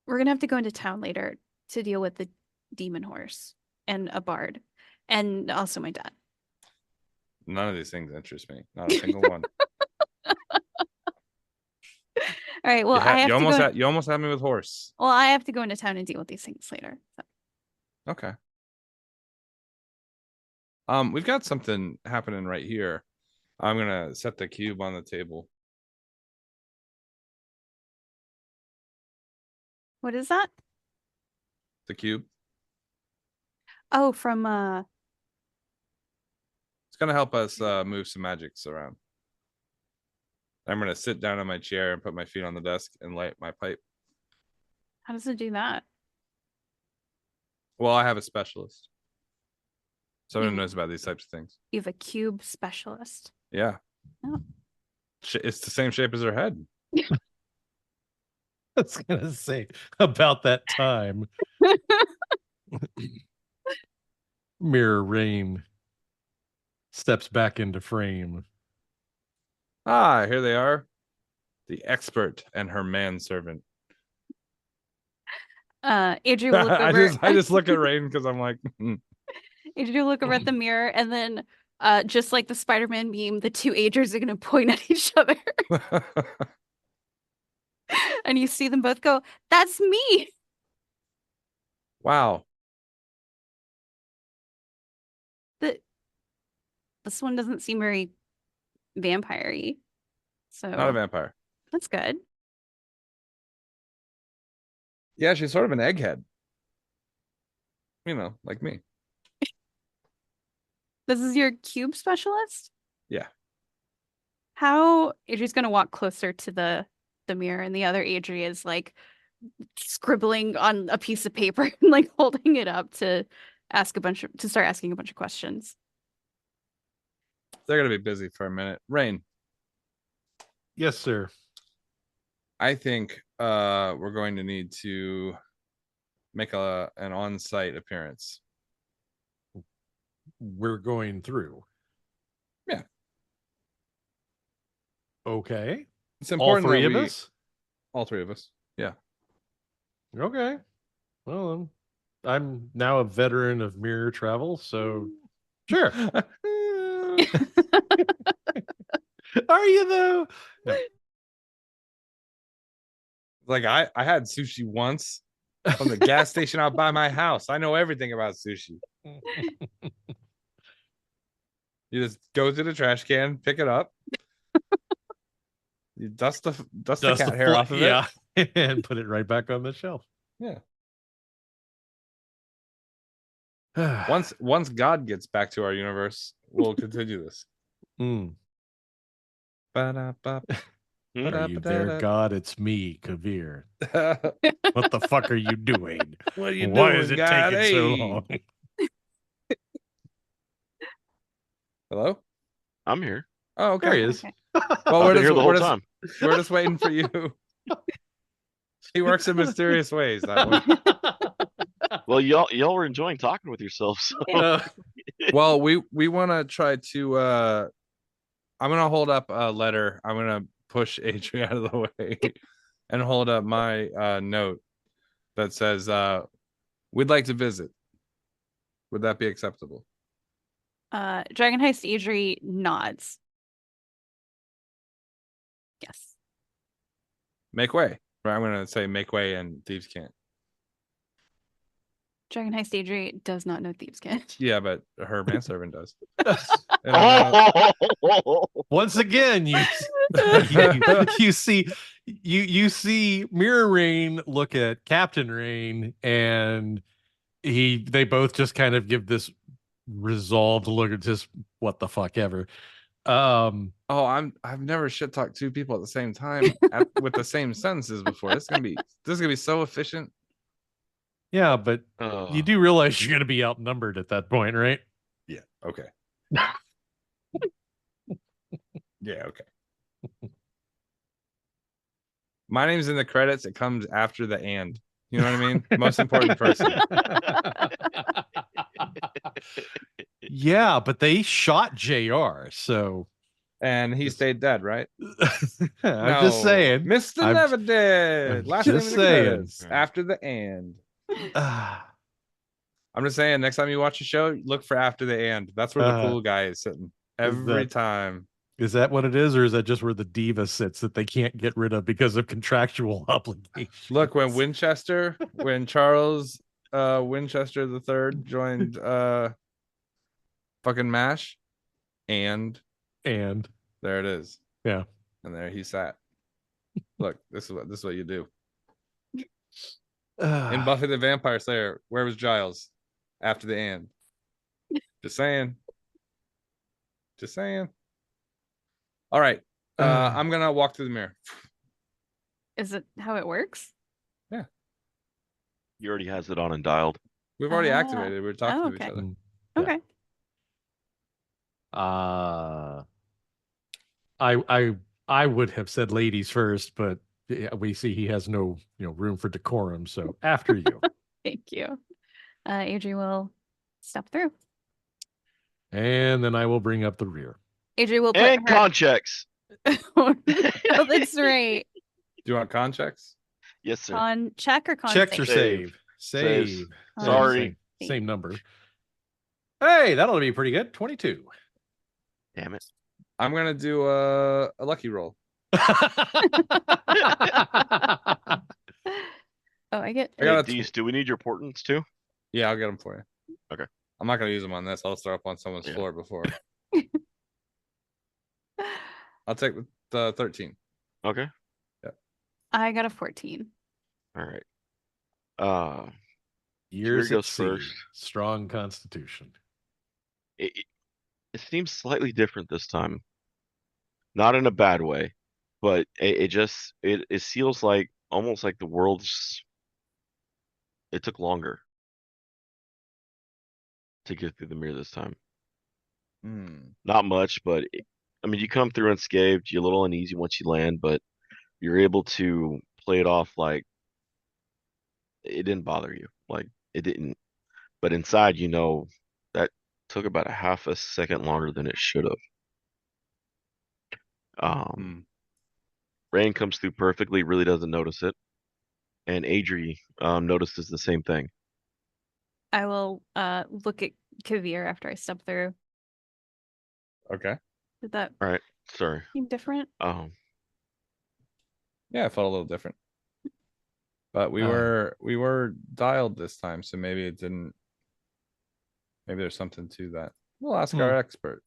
we're gonna have to go into town later to deal with the demon horse and a bard, and also my dad. None of these things interest me. Not a single one. All right. Well, you almost had me with horse. Well, I have to go into town and deal with these things later. So. Okay. We've got something happening right here. I'm gonna set the cube on the table. What is that? The cube. Oh, from It's gonna help us move some magics around. I'm gonna sit down on my chair and put my feet on the desk and light my pipe. how does it do that? Well, I have a specialist. Someone who You knows about these types of things. you have a cube specialist. Yeah. Oh. It's the same shape as her head. I was gonna say about that time. Mirror Rain steps back into frame. Ah, here they are. The expert and her manservant. Adrie will look over. I just look at Rain because I'm like, Adrie will look over at the mirror, and then just like the Spider-Man meme, the two agers are gonna point at each other. And you see them both go, "That's me." wow. This one doesn't seem very vampire-y. So Not a vampire. that's good. Yeah, she's sort of an egghead. You know, like me. This is your cube specialist? Yeah. How Adrie's gonna walk closer to the mirror, and the other Adrie is like scribbling on a piece of paper and like holding it up to start asking a bunch of questions. They're gonna be busy for a minute. Rain, Yes, sir. I think we're going to need to make an on-site appearance. We're going through. Yeah. Okay. It's All important three that of we- us? All three of us. Yeah. Okay. Well, I'm now a veteran of mirror travel, so sure. Are you though? No. Like I had sushi once from the gas station out by my house. I know everything about sushi. You just go to the trash can, pick it up. You dust the cat hair off of it. Yeah, and put it right back on the shelf. Yeah. Once God gets back to our universe, we'll continue this. Mm. Ba-da-ba. Are you there, God? It's me, Kaeviir. What the fuck are you doing? What are you Why doing, is it God? taking so Hey. long? Hello? I'm here. Oh, okay. There he is. Okay. Well, I've been here the whole time. we're just waiting for you. He works in mysterious ways that way. Well, y'all were enjoying talking with yourselves. Well, we want to try to I'm gonna hold up a letter. I'm gonna push Adrie out of the way and hold up my note that says we'd like to visit. Would that be acceptable? Dragon Heist Adrie nods. Yes. Make way. Or I'm gonna say make way and thieves can't. Dragon Heist Adrie does not know Thieves' Cant. Yeah, but her manservant does. And I'm gonna- Once again, you you see Mirror Rain look at Captain Rain, and they both just kind of give this resolved look at just what the fuck ever. I've never shit talked two people at the same time with the same sentences before. This is gonna be so efficient. Yeah, but you do realize you're gonna be outnumbered at that point, right? Yeah. Okay. Yeah. Okay. My name's in the credits. It comes after the and. You know what I mean? Most important person. Yeah, but they shot JR, so And he stayed dead, right? I'm just saying. Mr. I'm- Never Dead. I'm Last name in just the saying. credits. After the and. I'm just saying, next time you watch a show, look for after the and. That's where the cool guy is sitting. Every time. Is that what it is, or is that just where the diva sits that they can't get rid of because of contractual obligations? Look, when Charles Winchester the Third joined fucking MASH, and there it is. Yeah. And there he sat. Look, this is what you do. In Buffy the Vampire Slayer, where was Giles? after the and. Just saying. Just saying. All right. I'm gonna walk through the mirror. Is it how it works? He already has it on and dialed. We've already Ah. activated. We're talking Oh, to each okay. other. Yeah. Okay. I would have said ladies first, but we see he has no room for decorum. So after you, Thank you. Adrie will step through. and then I will bring up the rear. Adrie will put And her. con checks. Oh, that's right. Do you want con checks? Yes, sir. Con check or con Checks or save? save? Saves. Con Sorry. Same number. Hey, that'll be pretty good. 22. Damn it. I'm gonna do a lucky roll. Oh, I get. I got Hey, a Deece, do we need your portents too? Yeah, I'll get them for you. Okay. I'm not gonna use them on this. I'll throw up on someone's Yeah. floor before. I'll take the 13. Okay. I got a 14. All right. Years goes at sea. first. Strong constitution. It seems slightly different this time. Not in a bad way, but it feels like almost like the world's. It took longer to get through the mirror this time. Not much, but I mean, you come through unscathed. You're a little uneasy once you land, but you're able to play it off like it didn't bother you. Like it didn't. But inside, that took about a half a second longer than it should have. Rain comes through perfectly, really doesn't notice it. And Adrie notices the same thing. I will look at Kaeviir after I step through. Okay. Did that All right, sorry. seem different? Yeah, it felt a little different. But we were dialed this time, so maybe it didn't. Maybe there's something to that. We'll ask our expert.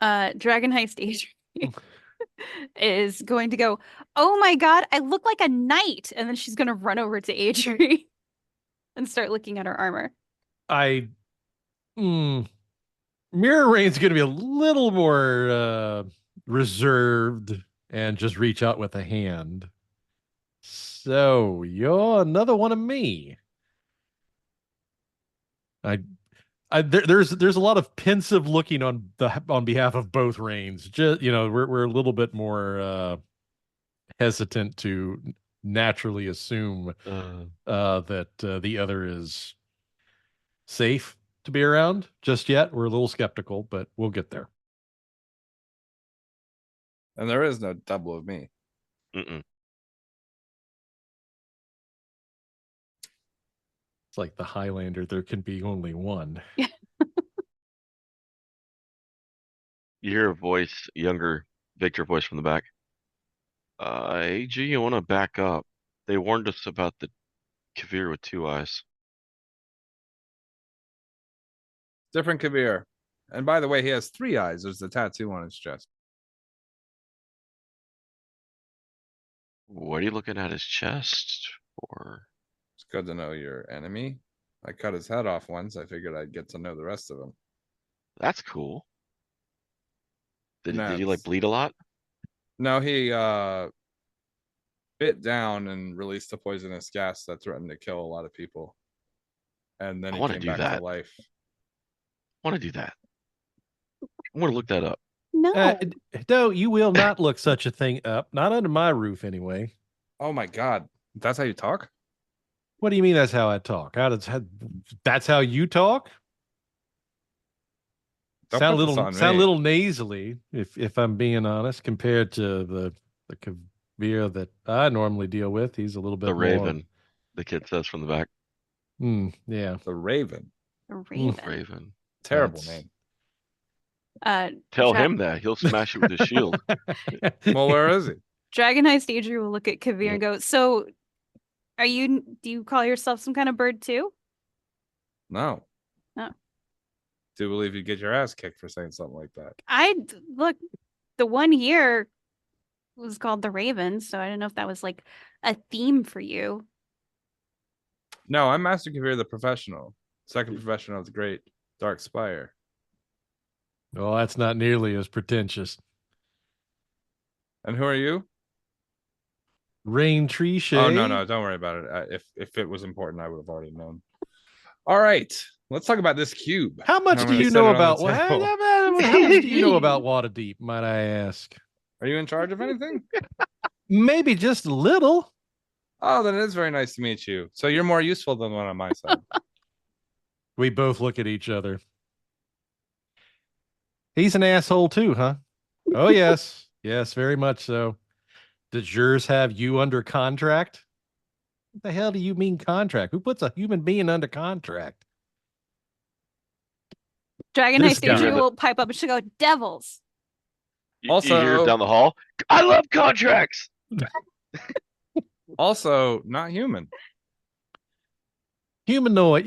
Dragon Heist Adrie is going to go, oh my god, I look like a knight. And then she's going to run over to Adrie and start looking at her armor. Mirror Rain's going to be a little more reserved and just reach out with a hand. So you're another one of me. There's a lot of pensive looking on behalf of both Rains. Just we're a little bit more hesitant to naturally assume that the other is safe to be around just yet. We're a little skeptical, but we'll get there. And there is no double of me. Mm-mm. It's like the Highlander. There can be only one. You hear a voice, younger Victor voice from the back. AG, you want to back up? They warned us about the Kaeviir with two eyes. Different Kaeviir. And by the way, he has 3 eyes. There's a tattoo on his chest. What are you looking at his chest for? It's good to know your enemy. I cut his head off once. I figured I'd get to know the rest of them. That's cool. Did No, he like bleed a lot? No, he bit down and released a poisonous gas that threatened to kill a lot of people. And then he came back to life. I want to do that. I want to look that up. No. You will not look such a thing up. Not under my roof, anyway. Oh my god. That's how you talk? What do you mean that's how I talk? That's how you talk? Sound a little nasally, if I'm being honest, compared to the Kaeviir that I normally deal with. He's a little bit the more. Raven, the kid says from the back. Yeah. The Raven. Raven. Terrible name. Tell him that. He'll smash it with his shield. Well, where is he? Dragon Heist Adrie will look at Kaeviir and go, so do you call yourself some kind of bird too? No. No. Do believe you get your ass kicked for saying something like that. Look, the one here was called the Raven, so I don't know if that was like a theme for you. No, I'm Master Kaeviir, the professional. Second professional of the Great Dark Spire. Well, that's not nearly as pretentious. And who are you? Rain Tree Shade. Oh no, don't worry about it. If it was important, I would have already known. All right, let's talk about this cube. How much I'm do gonna you set know it on the about table. how much do you know about Waterdeep, might I ask? Are you in charge of anything? Maybe just a little. Oh, then it is very nice to meet you. So you're more useful than one on my side. We both look at each other. He's an asshole too, huh? Oh, yes. Yes, very much so. Does yours have you under contract? What the hell do you mean contract? Who puts a human being under contract? Dragon This Heist Adrie guy. will pipe up and she'll go, devils. You hear Also- down the hall. I love contracts. Also, not human. Humanoid.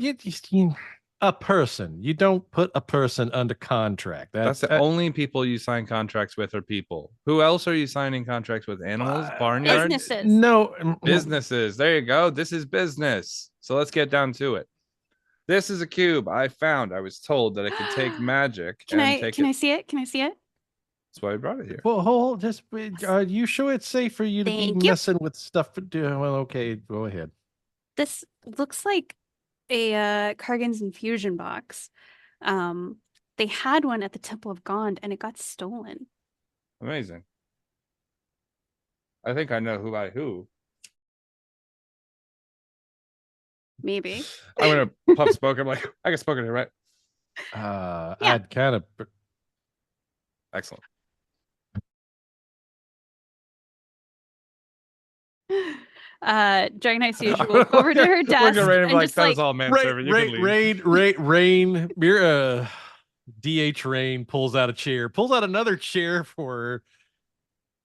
A person. You don't put a person under contract. That's the only people you sign contracts with are people. Who else are you signing contracts with? Animals, barnyards, Businesses. No. businesses. There you go. This is business. So let's get down to it. This is a cube I found. I was told that it could take magic Can and I take can it. I see it? Can I see it? That's why we brought it here. Well, hold. Just. Are you sure it's safe for you to be Thank you. messing with stuff? Well, okay. Go ahead. This looks like a Kargan's infusion box. They had one at the Temple of Gond and it got stolen. Amazing. I think I know who by who. Maybe. I'm gonna puff smoke. I'm like, I can smoke in here, right? Yeah. I'd kind of. Excellent. Dragon Heist usual will go over to her Look desk at Rain and like, just that like was all manservant. You can leave. Rain. DH Rain pulls out a chair, pulls out another chair for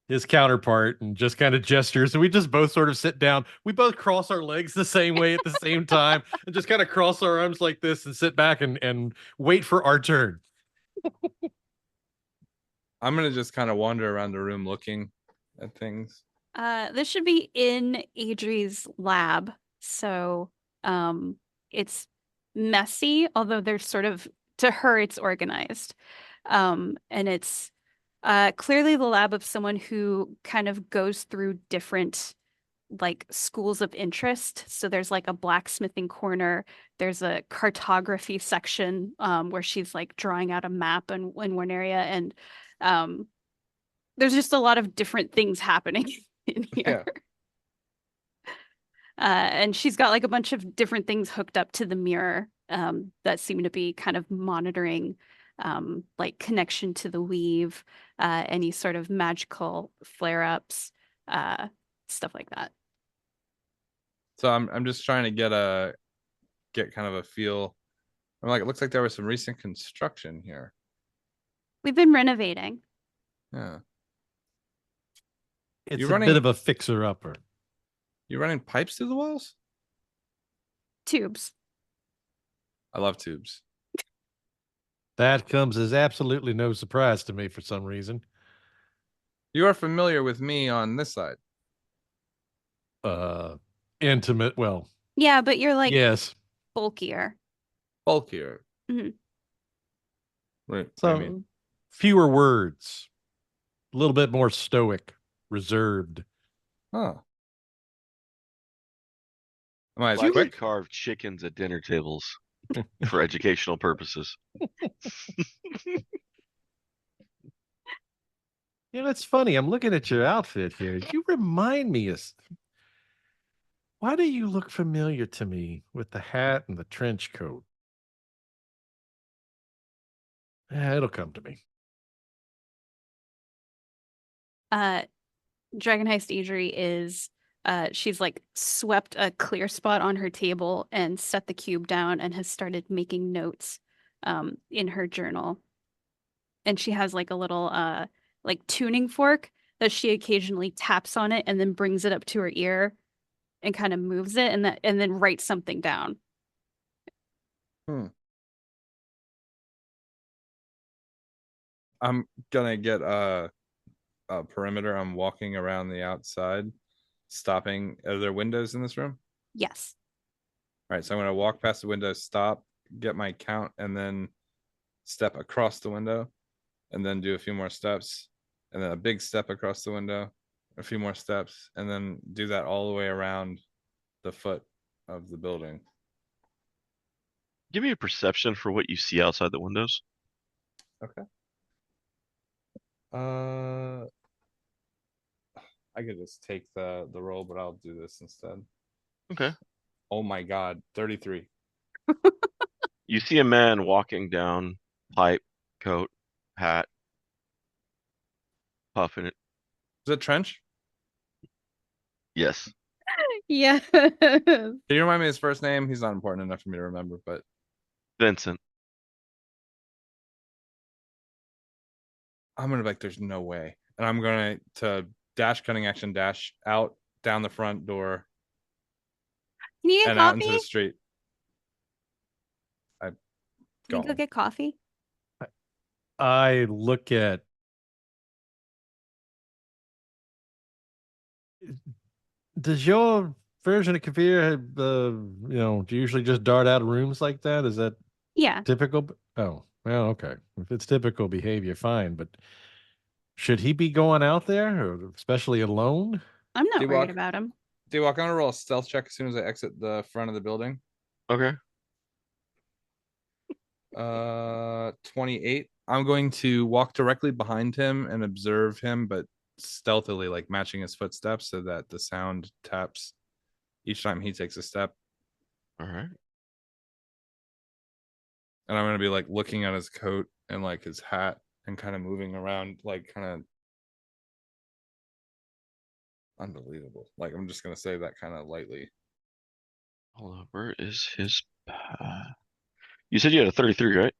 his counterpart, and just kind of gestures. And we just both sort of sit down. We both cross our legs the same way at the same time, and just kind of cross our arms like this and sit back and wait for our turn. I'm gonna just kind of wander around the room looking at things. this should be in Adrie's lab. So it's messy, although there's sort of, to her it's organized. And it's clearly the lab of someone who kind of goes through different like schools of interest. So there's like a blacksmithing corner, there's a cartography section where she's like drawing out a map in one area, and there's just a lot of different things happening in here. And she's got like a bunch of different things hooked up to the mirror that seem to be kind of monitoring like connection to the weave, any sort of magical flare-ups, stuff like that. So I'm just trying to get kind of a feel. I'm like, it looks like there was some recent construction here. We've been renovating. Yeah. It's You're a running- bit of a fixer-upper. You running pipes through the walls? Tubes. I love tubes. That comes as absolutely no surprise to me for some reason. You are familiar with me on this side. Intimate. Well, Yeah, but you're like yes. bulkier. Bulkier. Mhm. Right. So I mean, fewer words, a little bit more stoic, reserved. oh. Am I as Like to quick? carve chickens at dinner tables for educational purposes. You know, it's funny. I'm looking at your outfit here. You remind me of. Why do you look familiar to me with the hat and the trench coat? It'll come to me. Dragon Heist Adrie is she's like swept a clear spot on her table and set the cube down and has started making notes in her journal. And she has like a little like tuning fork that she occasionally taps on it and then brings it up to her ear and kind of moves it and then writes something down. I'm gonna get a perimeter. I'm walking around the outside, stopping. Are there windows in this room? Yes. right, so I'm gonna walk past the window, stop, get my count, and then step across the window, and then do a few more steps, and then a big step across the window, a few more steps, and then do that all the way around the foot of the building. Give me a perception for what you see outside the windows. Okay. I could just take the roll, but I'll do this instead. Okay. Oh my god, 33. You see a man walking down, pipe, coat, hat, puffing it. Is it Trench? Yes. Yes. Can you remind me his first name? He's not important enough for me to remember, but Vincent. I'm gonna be like, there's no way. And I'm gonna to dash cunning action dash out down the front door Can you get and out into coffee? the street. I Can you go go. get coffee? I look at. Does your version of Kaeviir have, do you usually just dart out of rooms like that? Is that Yeah, typical? Oh, well, okay. If it's typical behavior, fine. But should he be going out there, or especially alone? I'm not worried D-Walk. about him. D-Walk, I'm gonna roll a stealth check as soon as I exit the front of the building. Okay. 28. I'm going to walk directly behind him and observe him, but stealthily, like matching his footsteps so that the sound taps each time he takes a step. All right. And I'm gonna be like looking at his coat and like his hat and kind of moving around, like kind of unbelievable. Like I'm just gonna say that kind of lightly. Hold on. Where is his? You said you had a 33, right?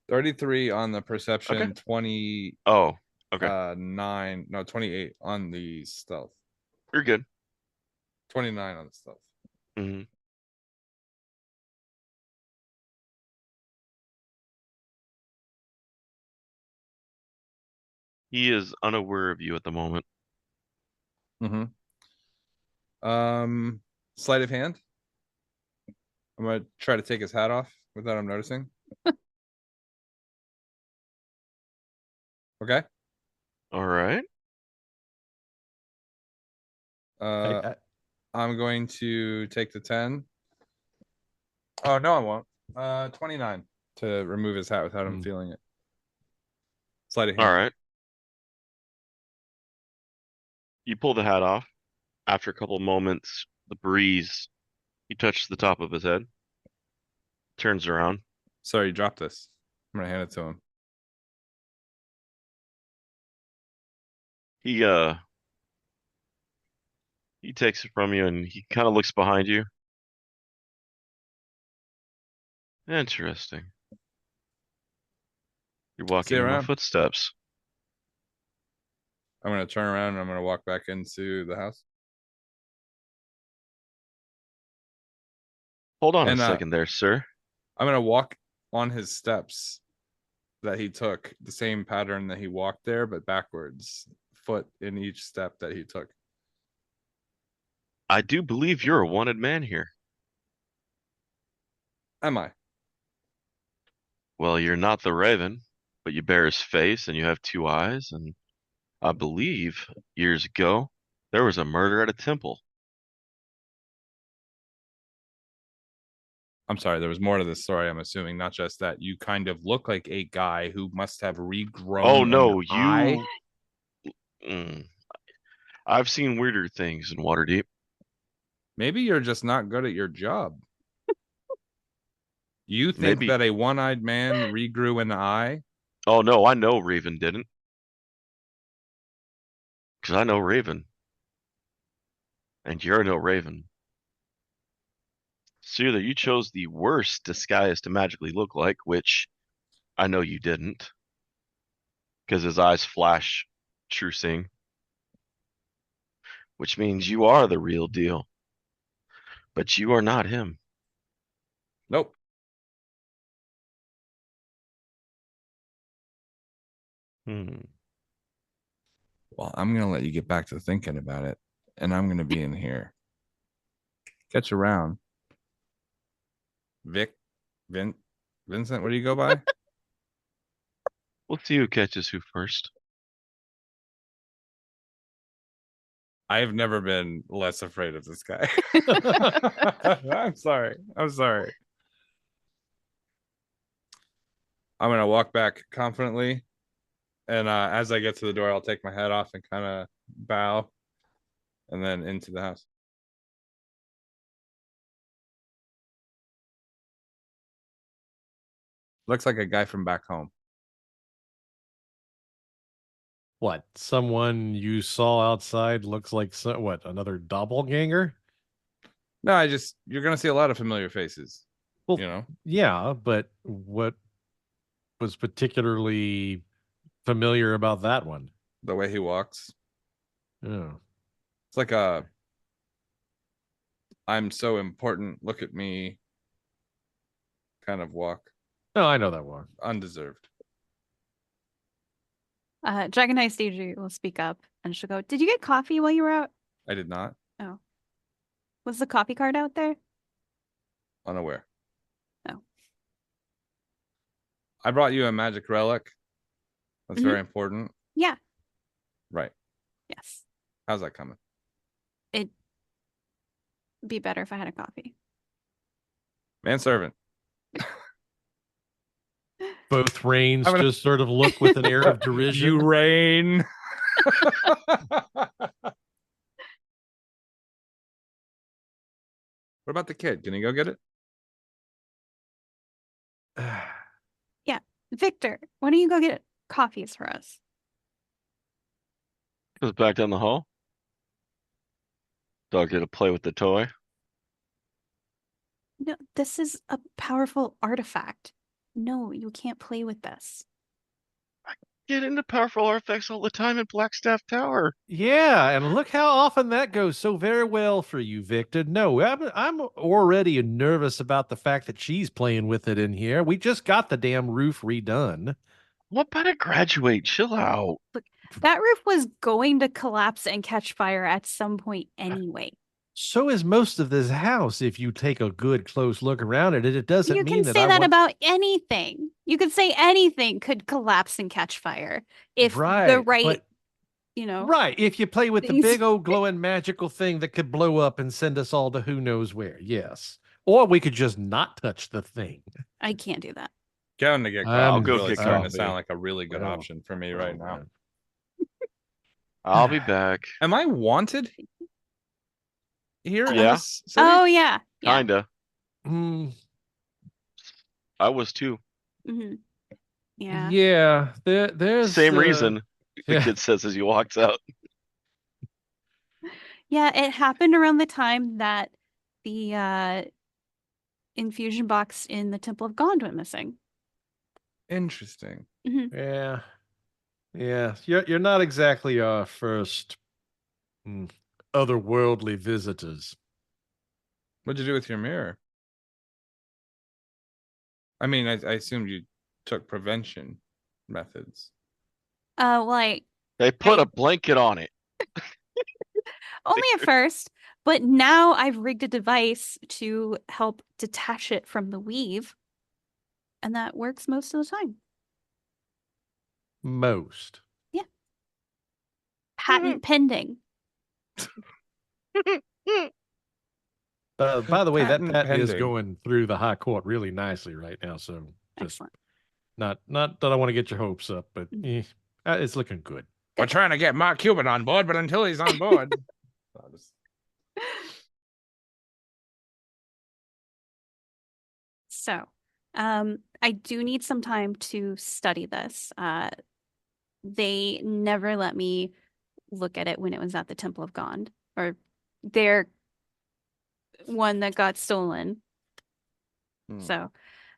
33 on the perception, Okay. 29, Oh, okay. no, 28 on the stealth. You're good. 29 on the stealth. Hmm. He is unaware of you at the moment. Mm-hmm. Sleight of hand. I'm gonna try to take his hat off without him noticing. Okay. All right. Uh, I, I'm going to take the 10. Oh no, I won't. 29 to remove his hat without him Hmm. feeling it. Sleight of All hand. right. You pull the hat off. After a couple of moments, the breeze, you touch the top of his head, turns around. Sorry, you dropped this. I'm gonna hand it to him. He he takes it from you and he kind of looks behind you. Interesting. You're See walking you in my around. footsteps. I'm gonna turn around and I'm gonna walk back into the house. Hold on a And second there, sir. I'm gonna walk on his steps that he took, the same pattern that he walked there, but backwards, foot in each step that he took. I do believe you're a wanted man here. Am I? Well, you're not the Raven, but you bear his face and you have two eyes, and I believe years ago there was a murder at a temple. I'm sorry, there was more to this story, I'm assuming, not just that. You kind of look like a guy who must have Oh regrown an no, eye. you. Mm, I've seen weirder things in Waterdeep. Maybe you're just not good at your job. You think Maybe. that a one-eyed man regrew an eye? Oh no, I know Raven didn't, because I know Raven, and you're no Raven. So either you chose the worst disguise to magically look like, which I know you didn't, because his eyes flash true seeing, which means you are the real deal, but you are not him. Nope. Hmm. Well, I'm gonna let you get back to thinking about it, and I'm gonna be in here. Catch you around. Vincent, what do you go by? We'll see who catches who first. I've never been less afraid of this guy. I'm sorry. I'm gonna walk back confidently, and as I get to the door, I'll take my hat off and kind of bow, and then into the house. Looks like a guy from back home. What? Someone you saw outside looks like what? Another doppelganger? No, you're gonna see a lot of familiar faces. Well, You know, yeah, but what was particularly familiar about that one? the way he walks. Oh. It's like I'm so important, look at me kind of walk. No, I know that one. Undeserved. Dragon Eye Adrie will speak up and she'll go, "Did you get coffee while you were out?" I did not. Oh. Was the coffee cart out there? Unaware. Oh. I brought you a magic relic. That's very important. Yeah. Right. Yes. How's that coming? It'd be better if I had a coffee. Manservant. Both Rains just sort of look with an air of derision. You rain. What about the kid? Can he go get it? Yeah. Victor, why don't you go get coffees for us? Goes back down the hall. Dog get to play with the toy. No, this is a powerful artifact. No, you can't play with this. Get into powerful artifacts all the time in Blackstaff Tower. Yeah, and look how often that goes so very well for you, Victor. No, I'm already nervous about the fact that she's playing with it in here. We just got the damn roof redone. What about a graduate? Chill out. Look, that roof was going to collapse and catch fire at some point anyway. So is most of this house. If you take a good close look around at it, it doesn't You mean can that say I that want... about anything. You could say anything could collapse and catch fire if the Right, right, but- Right, if you play with the things- big old glowing magical thing that could blow up and send us all to who knows where, yes. Or we could just not touch the thing. I can't do that. Going to get coffee. I'll is go really get starting coffee. to sound like a really good Oh. option for me right now. man. I'll be back. Am I wanted here in Yeah. this city? Oh yeah. Yeah. Kinda. Mm, I was too. Mhm. Yeah. yeah, there's Same reason. The yeah. kid says as he walks out. Yeah, it happened around the time that the infusion box in the Temple of God went missing. Interesting. Yeah. Yeah. You're not exactly our first otherworldly visitors. What'd you do with your mirror? I mean, I assumed you took prevention methods. Like They put a blanket on it. only at first, but now I've rigged a device to help detach it from the weave, and that works most of the time. Most. Patent pending. By the way, that Patent patent is pending. going through the high court really nicely right now. So just Excellent. not that I want to get your hopes up, but it's looking good. We're trying to get Mark Cuban on board, but until he's on board. So, I do need some time to study this. They never let me look at it when it was at the Temple of God, or their one that got stolen. So,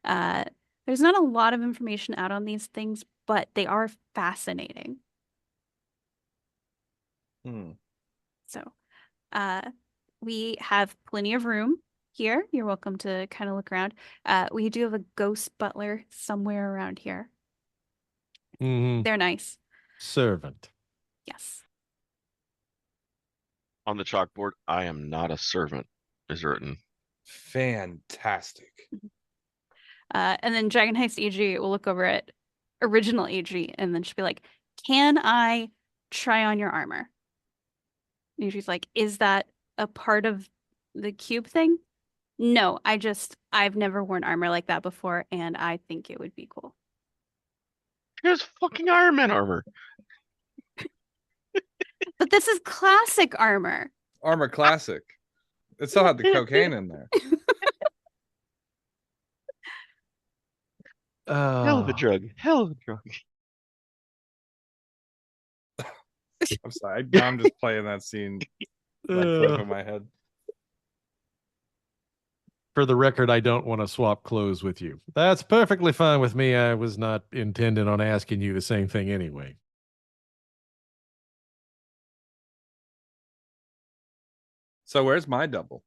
there's not a lot of information out on these things, but they are fascinating. So, we have plenty of room here. You're welcome to kind of look around. We do have a ghost butler somewhere around here. Mhm. They're nice. Servant. Yes. On the chalkboard, I am not a servant, is written. Fantastic. And then Dragon Heist Adrie will look over at original Adrie and then she'll be like, "Can I try on your armor?" And she's like, "Is that a part of the cube thing?" "No, I've never worn armor like that before, and I think it would be cool." Here's fucking Iron Man armor. But this is classic armor. Armor Classic. It still had the cocaine in there. Hell of a drug. Hell of a drug. I'm sorry. Now I'm just playing that scene, that clip in my head. For the record, I don't want to swap clothes with you. That's perfectly fine with me. I was not intending on asking you the same thing anyway. So where's my double?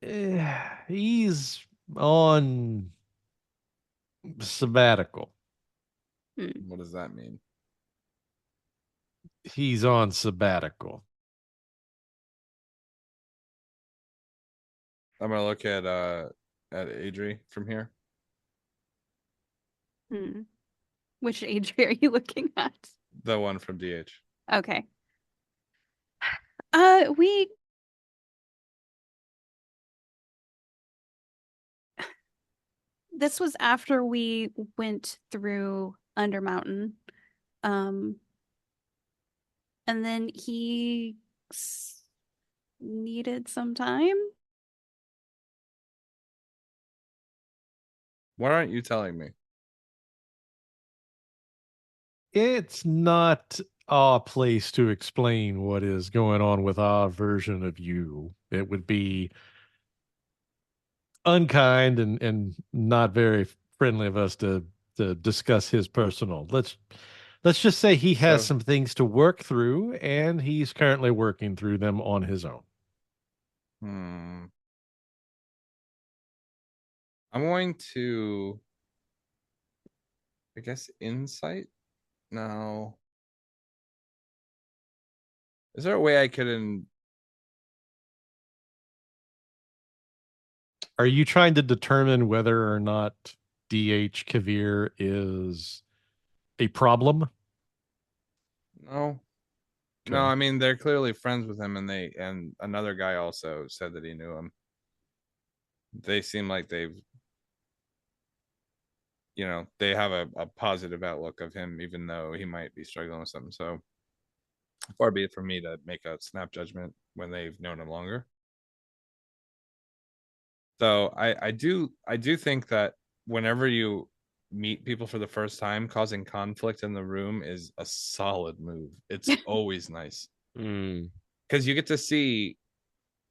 He's on sabbatical. What does that mean? He's on sabbatical. I'm gonna look at Adrie from here. Which Adrie are you looking at? The one from DH. Okay. We this was after we went through Undermountain. And then he needed some time. Why aren't you telling me? It's not our place to explain what is going on with our version of you. It would be unkind and not very friendly of us to discuss his personal. Let's just say he has So- some things to work through, and he's currently working through them on his own. I'm going to, I guess, insight. No. Is there a way I could Are you trying to determine whether or not DH Kaeviir is a problem? No. Okay. No, I mean they're clearly friends with him, and another guy also said that he knew him. They seem like they have a positive outlook of him, even though he might be struggling with something. So far be it from me to make a snap judgment when they've known him longer. So I do think that whenever you meet people for the first time, causing conflict in the room is a solid move. It's always nice because you get to see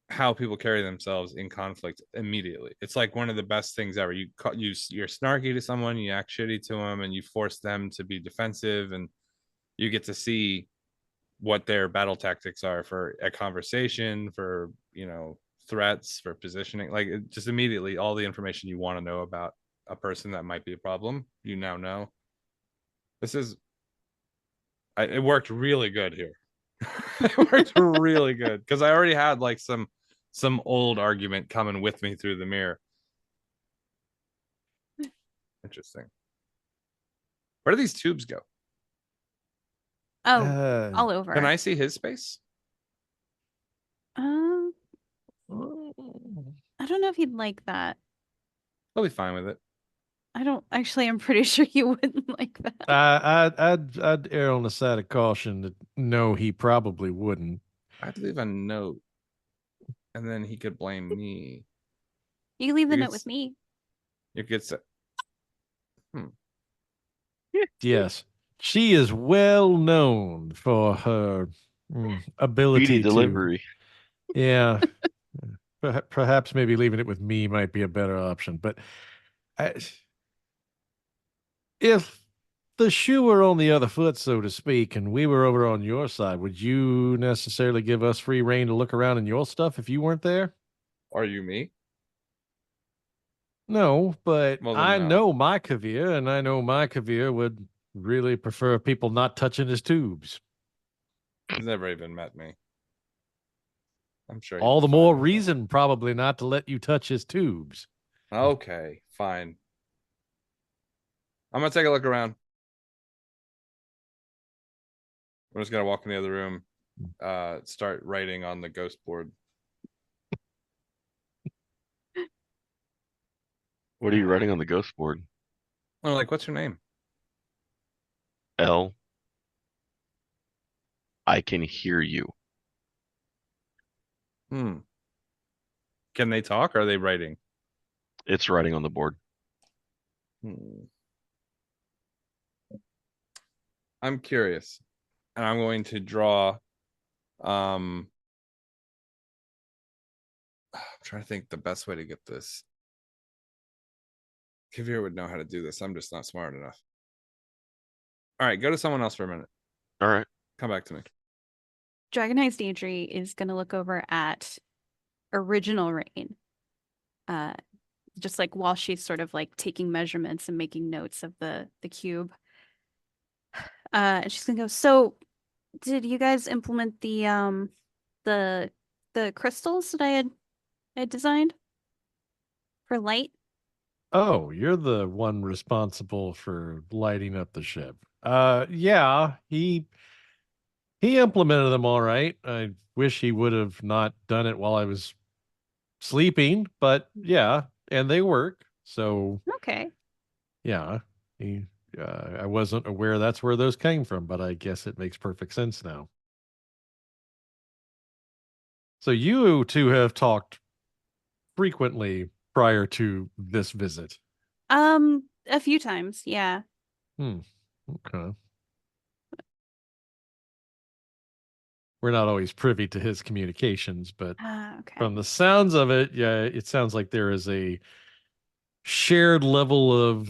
how people carry themselves in conflict immediately. It's like one of the best things ever. You're snarky to someone, you act shitty to them, and you force them to be defensive, and you get to see what their battle tactics are for a conversation, for threats, for positioning. Like just immediately all the information you want to know about a person that might be a problem, you now know. It worked really good here. It worked really good because I already had like some old argument coming with me through the mirror. Interesting. Where do these tubes go? Oh, all over. Can I see his space? I don't know if he'd like that. I'll be fine with it. I'm pretty sure he wouldn't like that. I'd err on the side of caution that no, he probably wouldn't. I'd leave a note, and then he could blame me. You can leave the note with me. You could say, Yes, she is well known for her ability Speedy to delivery. Yeah, perhaps maybe leaving it with me might be a better option. But if the shoe were on the other foot, so to speak, and we were over on your side, would you necessarily give us free reign to look around in your stuff if you weren't there? are you me? No, but Well, then I no. know my Kaeviir, and I know my Kaeviir would really prefer people not touching his tubes. He's never even met me. I'm sure. All the more reason probably not to let you touch his tubes. Okay, fine. I'm gonna take a look around. I'm just gonna walk in the other room, start writing on the ghost board. What are you writing on the ghost board? I'm like, what's your name? L. I can hear you. Hmm. Can they talk? Or are they writing? It's writing on the board. Hmm. I'm curious, and I'm going to draw. Um, I'm trying to think the best way to get this. Kaeviir would know how to do this. I'm just not smart enough. All right, go to someone else for a minute. All right. Come back to me. Dragonized Adrie is going to look over at original Rain, uh, just like while she's sort of like taking measurements and making notes of the cube. And she's gonna go, so did you guys implement the the crystals that I had designed for light? Oh, you're the one responsible for lighting up the ship. Yeah, he implemented them all right. I wish he would have not done it while I was sleeping, but yeah, and they work. So Okay. yeah, he, I wasn't aware that's where those came from, but I guess it makes perfect sense now. So you two have talked frequently prior to this visit. A few times, yeah. Hmm. Okay. We're not always privy to his communications, but Okay. from the sounds of it, yeah, it sounds like there is a shared level of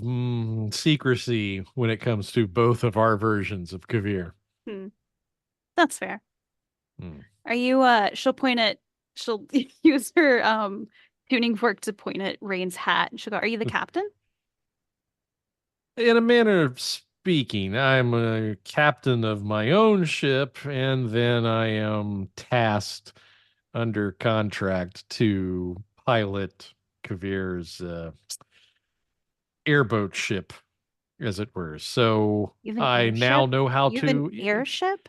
secrecy when it comes to both of our versions of Kaeviir. Hmm. That's fair. Hmm. Are you she'll use her tuning fork to point at Rain's hat and she'll go, "Are you the captain?" In a manner of speaking, I'm a captain of my own ship, and then I am tasked under contract to pilot Kaeviir's airboat ship, as it were. So You have an I now airship? know how You have an to. airship?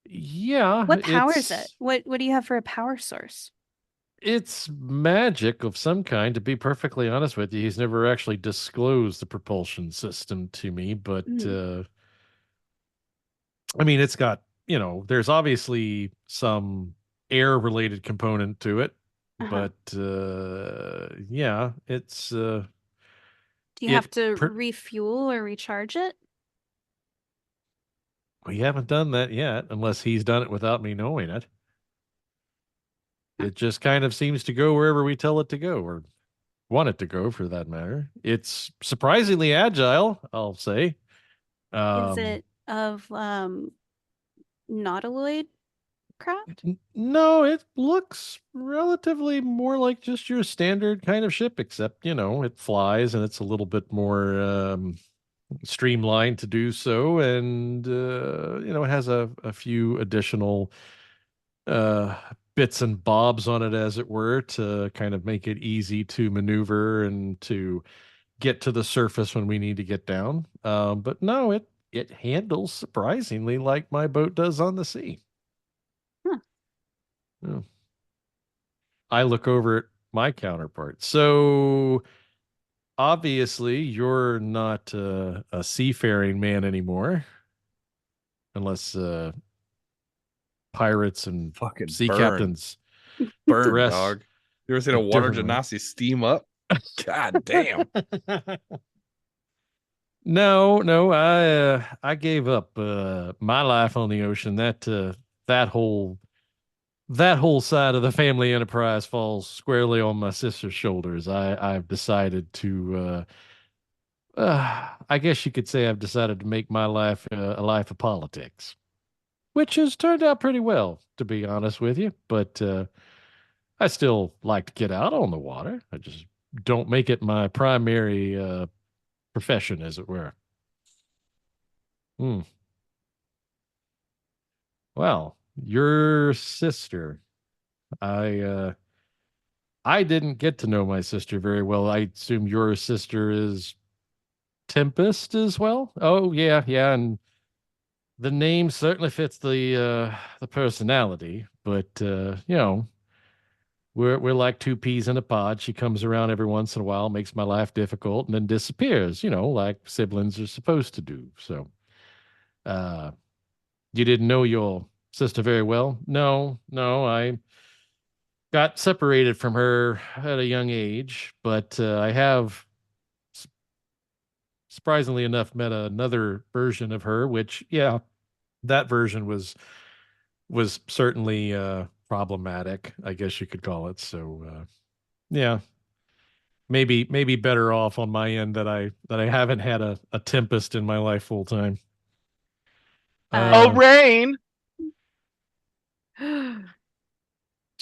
Yeah, What powers it? What do you have for a power source? it's magic of some kind. To be perfectly honest with you, he's never actually disclosed the propulsion system to me, but Hmm. I mean, it's got, there's obviously some air related component to it, Uh-huh. but yeah, Do you have it, to per- refuel or recharge it? we haven't done that yet, unless he's done it without me knowing it. Huh. It just kind of seems to go wherever we tell it to go, or want it to go for that matter. It's surprisingly agile, I'll say. Is Um, it of nautiloid craft? no, it looks relatively more like just your standard kind of ship, except, it flies and it's a little bit more streamlined to do so. And, it has a few additional uh, bits and bobs on it, as it were, to kind of make it easy to maneuver and to get to the surface when we need to get down. But no, it handles surprisingly like my boat does on the sea. Huh. Yeah. I look over at my counterpart. So obviously, you're not a seafaring man anymore, unless pirates and Fucking sea burn. captains Burn, dress dog. You ever seen a water differently. genasi steam up? God damn. No, no, I gave up my life on the ocean. That whole that whole side of the family enterprise falls squarely on my sister's shoulders. I've decided to I guess you could say I've decided to make my life a life of politics, which has turned out pretty well, to be honest with you. But I still like to get out on the water. I just don't make it my primary profession, as it were. Hmm. Well, your sister, I I didn't get to know my sister very well. I assume your sister is Tempest as well. Oh yeah, yeah, and the name certainly fits the personality, but we're like two peas in a pod. She comes around every once in a while, makes my life difficult, and then disappears, like siblings are supposed to do. So, uh, you didn't know your sister very well? No, no, I got separated from her at a young age, but I have surprisingly enough met another version of her, which, yeah, that version was certainly problematic, I guess you could call it. So yeah, maybe better off on my end that I haven't had a tempest in my life full time. Oh, Rain!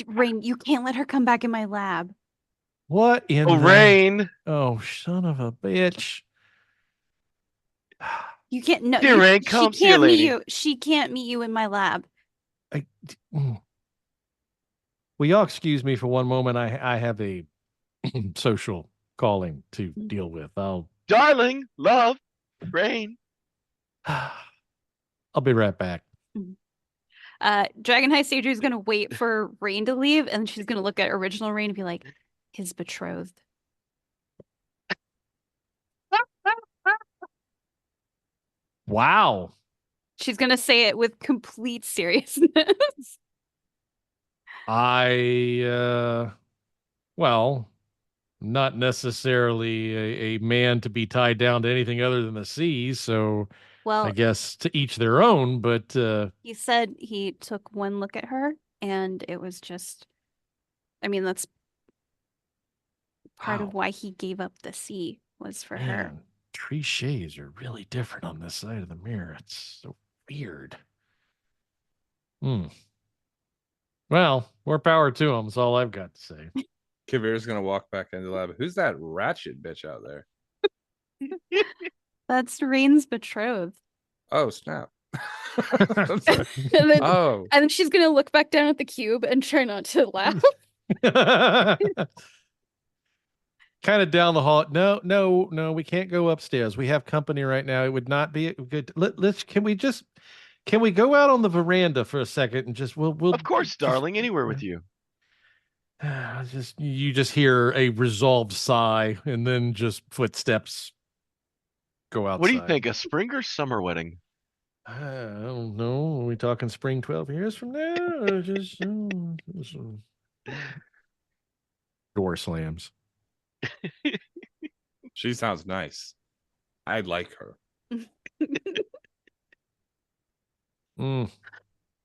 Rain, you can't let her come back in my lab. What in Oh, the Rain! Oh, son of a bitch. You can't. No, Dear Rain, she come see your can't meet lady. you. She can't meet you in my lab. I, will y'all excuse me for one moment? I have a social calling to deal with. Darling, love, Rain. I'll be right back. Dragon High Stager is gonna wait for Rain to leave, and she's gonna look at original Rain and be like, his betrothed. Wow. She's gonna say it with complete seriousness. Well, not necessarily a man to be tied down to anything other than the sea, so I Well, guess to each their own, but he said he took one look at her, and it was just, I mean, that's part of wow, why he gave up the sea was for her. man, tree shades are really different on this side of the mirror. It's so weird. Well, more power to him is all I've got to say. Kaeviir's gonna walk back into the lab. Who's that ratchet bitch out there? That's Rain's betrothed. Oh, snap. And then, Oh, and then she's gonna look back down at the cube and try not to laugh. Kind of down the hall. No, no, no, we can't go upstairs. We have company right now. It would not be good. Can we go out on the veranda for a second and just we'll Of course, darling, anywhere with you. You just hear a resolved sigh and then just footsteps go outside. What do you think, a spring or summer wedding? I don't know. Are we talking spring 12 years from now? Or just door slams. she sounds nice. I like her.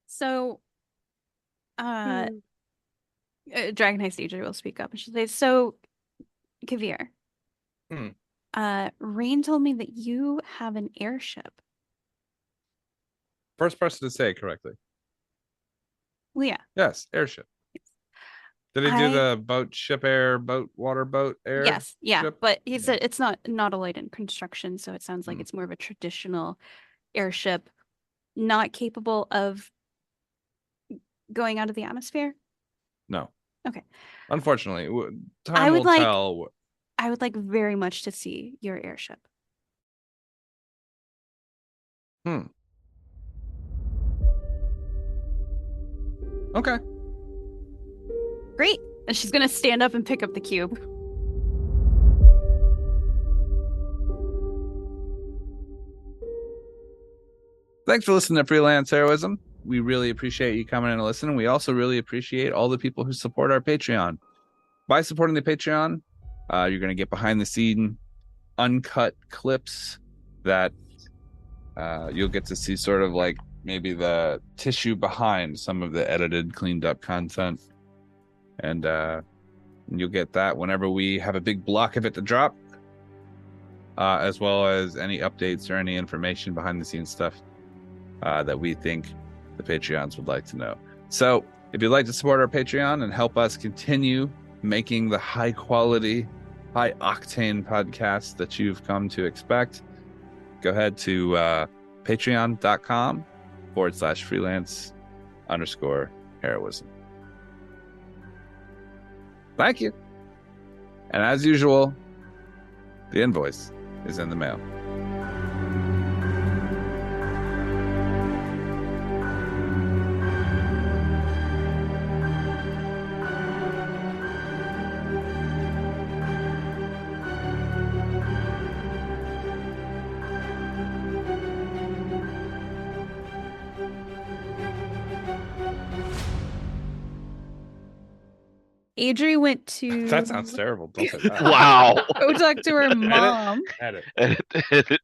So, Dragon High Stager will speak up and she'll say, so, Kaeviir, Rain told me that you have an airship. First person to say it correctly. Well, yeah. Yes, airship. Did he do the boat, ship, air, boat, water, boat, air? Yes, yeah. ship? But he said it's not a light in construction, so it sounds like it's more of a traditional airship, not capable of going out of the atmosphere. No. Okay. Unfortunately, time will tell. I would like very much to see your airship. Okay. Great. And she's gonna stand up and pick up the cube. Thanks for listening to Freelance Heroism. We really appreciate you coming in and listening. We also really appreciate all the people who support our Patreon. By supporting the Patreon, you're going to get behind the scene uncut clips that you'll get to see sort of like maybe the tissue behind some of the edited, cleaned up content. And you'll get that whenever we have a big block of it to drop, as well as any updates or any information behind the scenes stuff that we think the Patreons would like to know. So if you'd like to support our Patreon and help us continue making the high quality, high octane podcast that you've come to expect, go ahead to patreon.com/freelance_heroism. Thank you. And as usual, the invoice is in the mail. Adrie went to That sounds terrible. Don't say that. Wow. go talk to her mom. Edit. Edit, edit.